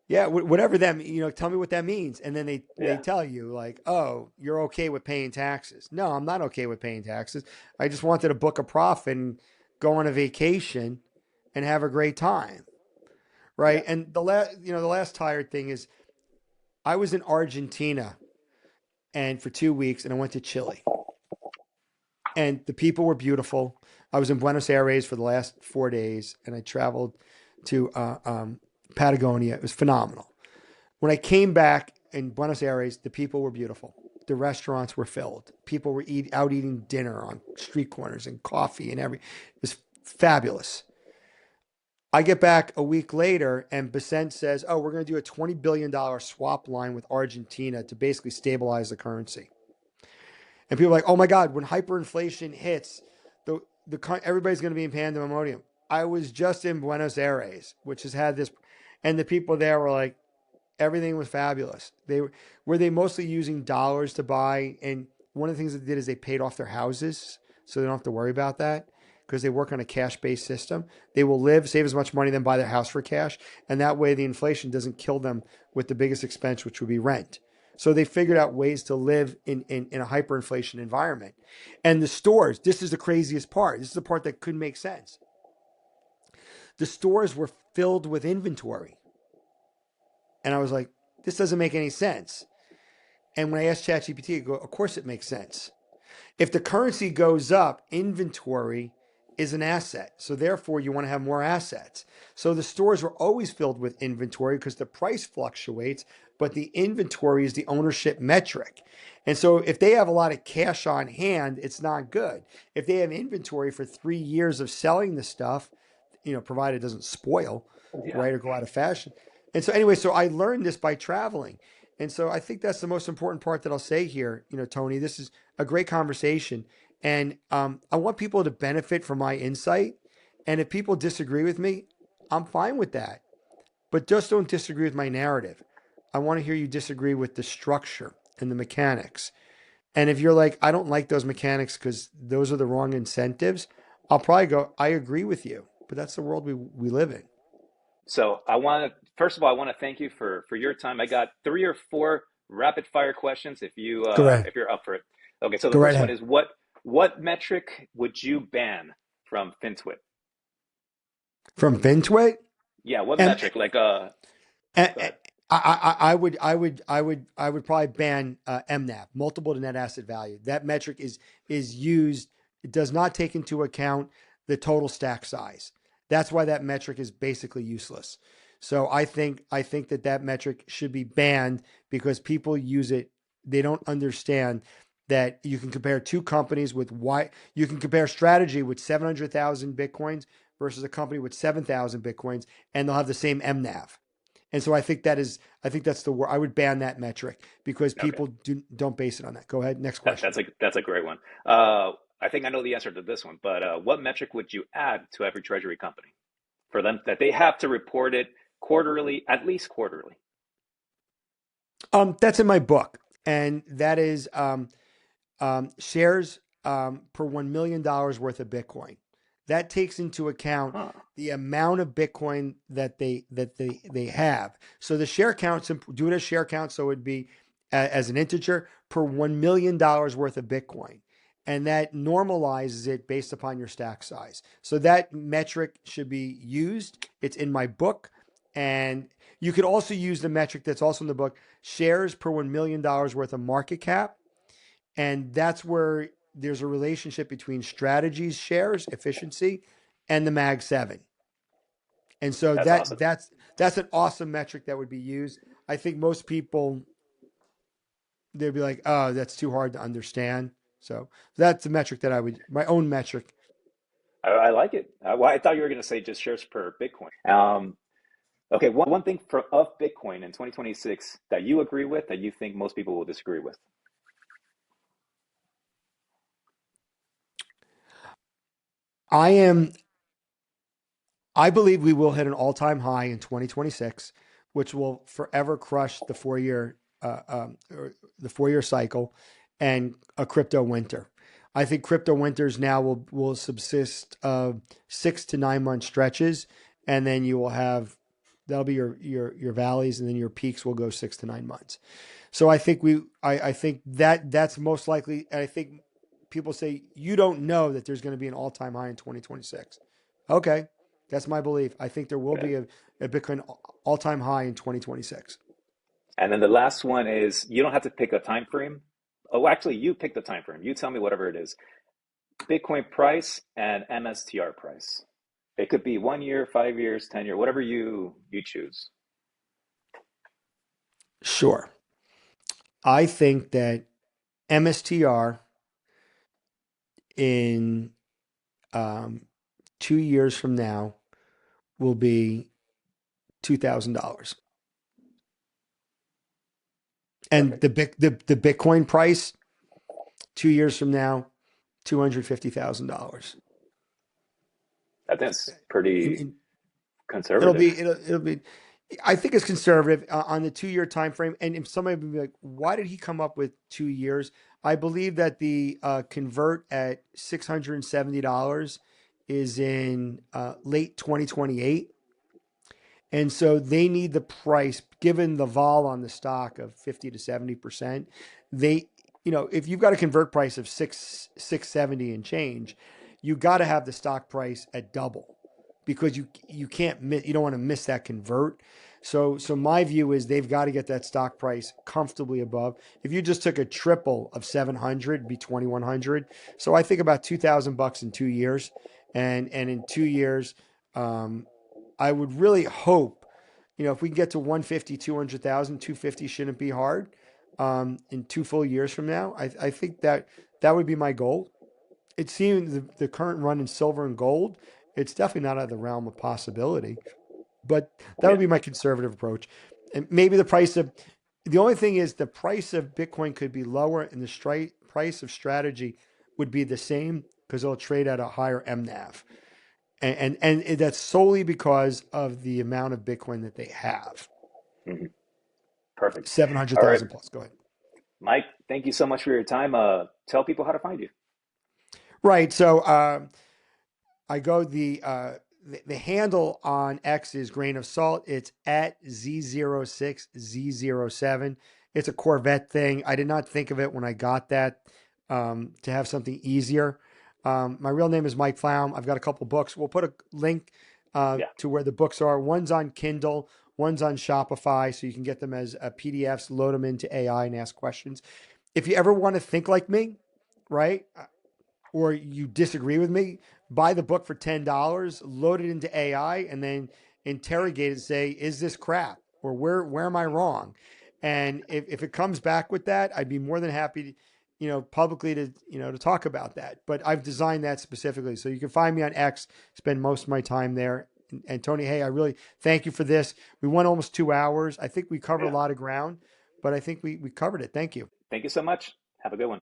yeah, whatever that, tell me what that means. And then they Yeah. tell you like, oh, you're okay with paying taxes. No, I'm not okay with paying taxes. I just wanted to book a profit and go on a vacation and have a great time. Yeah. Right. And the last tired thing is I was in Argentina and for 2 weeks and I went to Chile and the people were beautiful. I was in Buenos Aires for the last 4 days and I traveled to Patagonia. It was phenomenal. When I came back in Buenos Aires, the people were beautiful. The restaurants were filled. People were out eating dinner on street corners and coffee and it was fabulous. I get back a week later and Becent says, oh, we're going to do a $20 billion swap line with Argentina to basically stabilize the currency. And people are like, oh my God, when hyperinflation hits, everybody's going to be in pandemonium. I was just in Buenos Aires, which has had this, and the people there were like, everything was fabulous. Were they mostly using dollars to buy, and one of the things they did is they paid off their houses, so they don't have to worry about that because they work on a cash-based system. They will save as much money, then buy their house for cash, and that way the inflation doesn't kill them with the biggest expense, which would be rent. So they figured out ways to live in a hyperinflation environment. And the stores, this is the craziest part. This is the part that couldn't make sense. The stores were filled with inventory. And I was like, this doesn't make any sense. And when I asked ChatGPT, it go, of course it makes sense. If the currency goes up, inventory is an asset. So therefore, you want to have more assets. So the stores were always filled with inventory because the price fluctuates, but the inventory is the ownership metric. And so if they have a lot of cash on hand, it's not good. If they have inventory for 3 years of selling the stuff, provided it doesn't spoil, Yeah. right, or go out of fashion. And so anyway, so I learned this by traveling. And so I think that's the most important part that I'll say here, Tony. This is a great conversation. And I want people to benefit from my insight. And if people disagree with me, I'm fine with that. But just don't disagree with my narrative. I want to hear you disagree with the structure and the mechanics. And if you're like, I don't like those mechanics because those are the wrong incentives, I'll probably go, I agree with you. But that's the world we live in. So I want to first of all, I want to thank you for your time. I got 3 or 4 rapid fire questions Go ahead. if you're up for it. Okay, so the Go right first one ahead. is what metric would you ban from FinTwit? From FinTwit? Yeah, what And, metric? Like and go ahead. I would probably ban mNAV, multiple to net asset value. That metric is used. It does not take into account the total stack size. That's why that metric is basically useless. So I think that metric should be banned because people use it. They don't understand that you can compare two companies with you can compare strategy with 700,000 Bitcoins versus a company with 7,000 Bitcoins, and they'll have the same mNAV. And so I think that's the word. I would ban that metric because Okay, people don't base it on that. Go ahead. Next question. that's a great one. I think I know the answer to this one, but what metric would you add to every treasury company for them that they have to report it quarterly, at least quarterly? That's in my book, and that is shares per $1 million worth of Bitcoin. That takes into account Huh. the amount of Bitcoin that they have. So the share count, do it as share count, so it'd be as an integer per $1 million worth of Bitcoin, and that normalizes it based upon your stack size. So that metric should be used. It's in my book, and you could also use the metric that's also in the book: shares per $1 million worth of market cap, and that's where there's a relationship between strategies, shares, efficiency, and the Mag 7. And so That's awesome. that's an awesome metric that would be used. I think most people they'd be like, "Oh, that's too hard to understand." So that's the metric that I would my own metric. I like it. Well, I thought you were going to say just shares per Bitcoin. Okay, one thing of Bitcoin in 2026 that you agree with that you think most people will disagree with. I am I believe we will hit an all-time high in 2026, which will forever crush the 4-year cycle and a crypto winter. I think crypto winters now will subsist of 6 to 9 month stretches, and then you will have that'll be your valleys, and then your peaks will go 6 to 9 months. So I think that's most likely. And I think people say you don't know that there's going to be an all-time high in 2026. Okay, that's my belief. I think there will Okay. be a Bitcoin all-time high in 2026. And then the last one is you don't have to pick a time frame. Oh, actually, you pick the time frame. You tell me whatever it is. Bitcoin price and MSTR price. It could be 1 year, 5 years, 10 year, whatever you choose. Sure. I think that MSTR in 2 years from now will be $2,000, and Perfect. the Bitcoin price 2 years from now, $250,000. I think it's pretty In, it'll conservative. be it'll be. I think it's conservative on the 2 year time frame. And if somebody would be like, "Why did he come up with 2 years?" I believe that the convert at $670 is in late 2028. And so they need the price, given the vol on the stock of 50 to 70%. They, if you've got a convert price of 670 and change, you got to have the stock price at double, because you can't miss, you don't want to miss that convert. So my view is they've got to get that stock price comfortably above. If you just took a triple of 700, it'd be 2,100. So I think about $2,000 in 2 years, and in 2 years, um, I would really hope, if we can get to 150, 200,000, 250 shouldn't be hard. In 2 full years from now, I think that would be my goal. It seems the current run in silver and gold, it's definitely not out of the realm of possibility, but that would Yeah. be my conservative approach. And maybe the only thing is the price of Bitcoin could be lower, and the price of strategy would be the same, because it'll trade at a higher mNAV. And that's solely because of the amount of Bitcoin that they have. Mhm. Perfect. All right. 700,000 plus. Go ahead. Mike, thank you so much for your time. Tell people how to find you. Right. So I go the handle on X is grain of salt. It's at Z06 Z07. It's a Corvette thing. I did not think of it when I got that, to have something easier. My real name is Mike Flaum. I've got a couple books. We'll put a link Yeah. to where the books are. One's on Kindle, one's on Shopify, so you can get them as PDFs, load them into AI, and ask questions. If you ever want to think like me, right? Or you disagree with me, buy the book for $10, load it into AI, and then interrogate it and say, is this crap? Or where am I wrong? And if it comes back with that, I'd be more than happy to, publicly to talk about that. But I've designed that specifically. So you can find me on X, spend most of my time there. And Tony, hey, I really thank you for this. We went almost 2 hours. I think we covered a Yeah. lot of ground, but I think we covered it. Thank you. Thank you so much. Have a good one.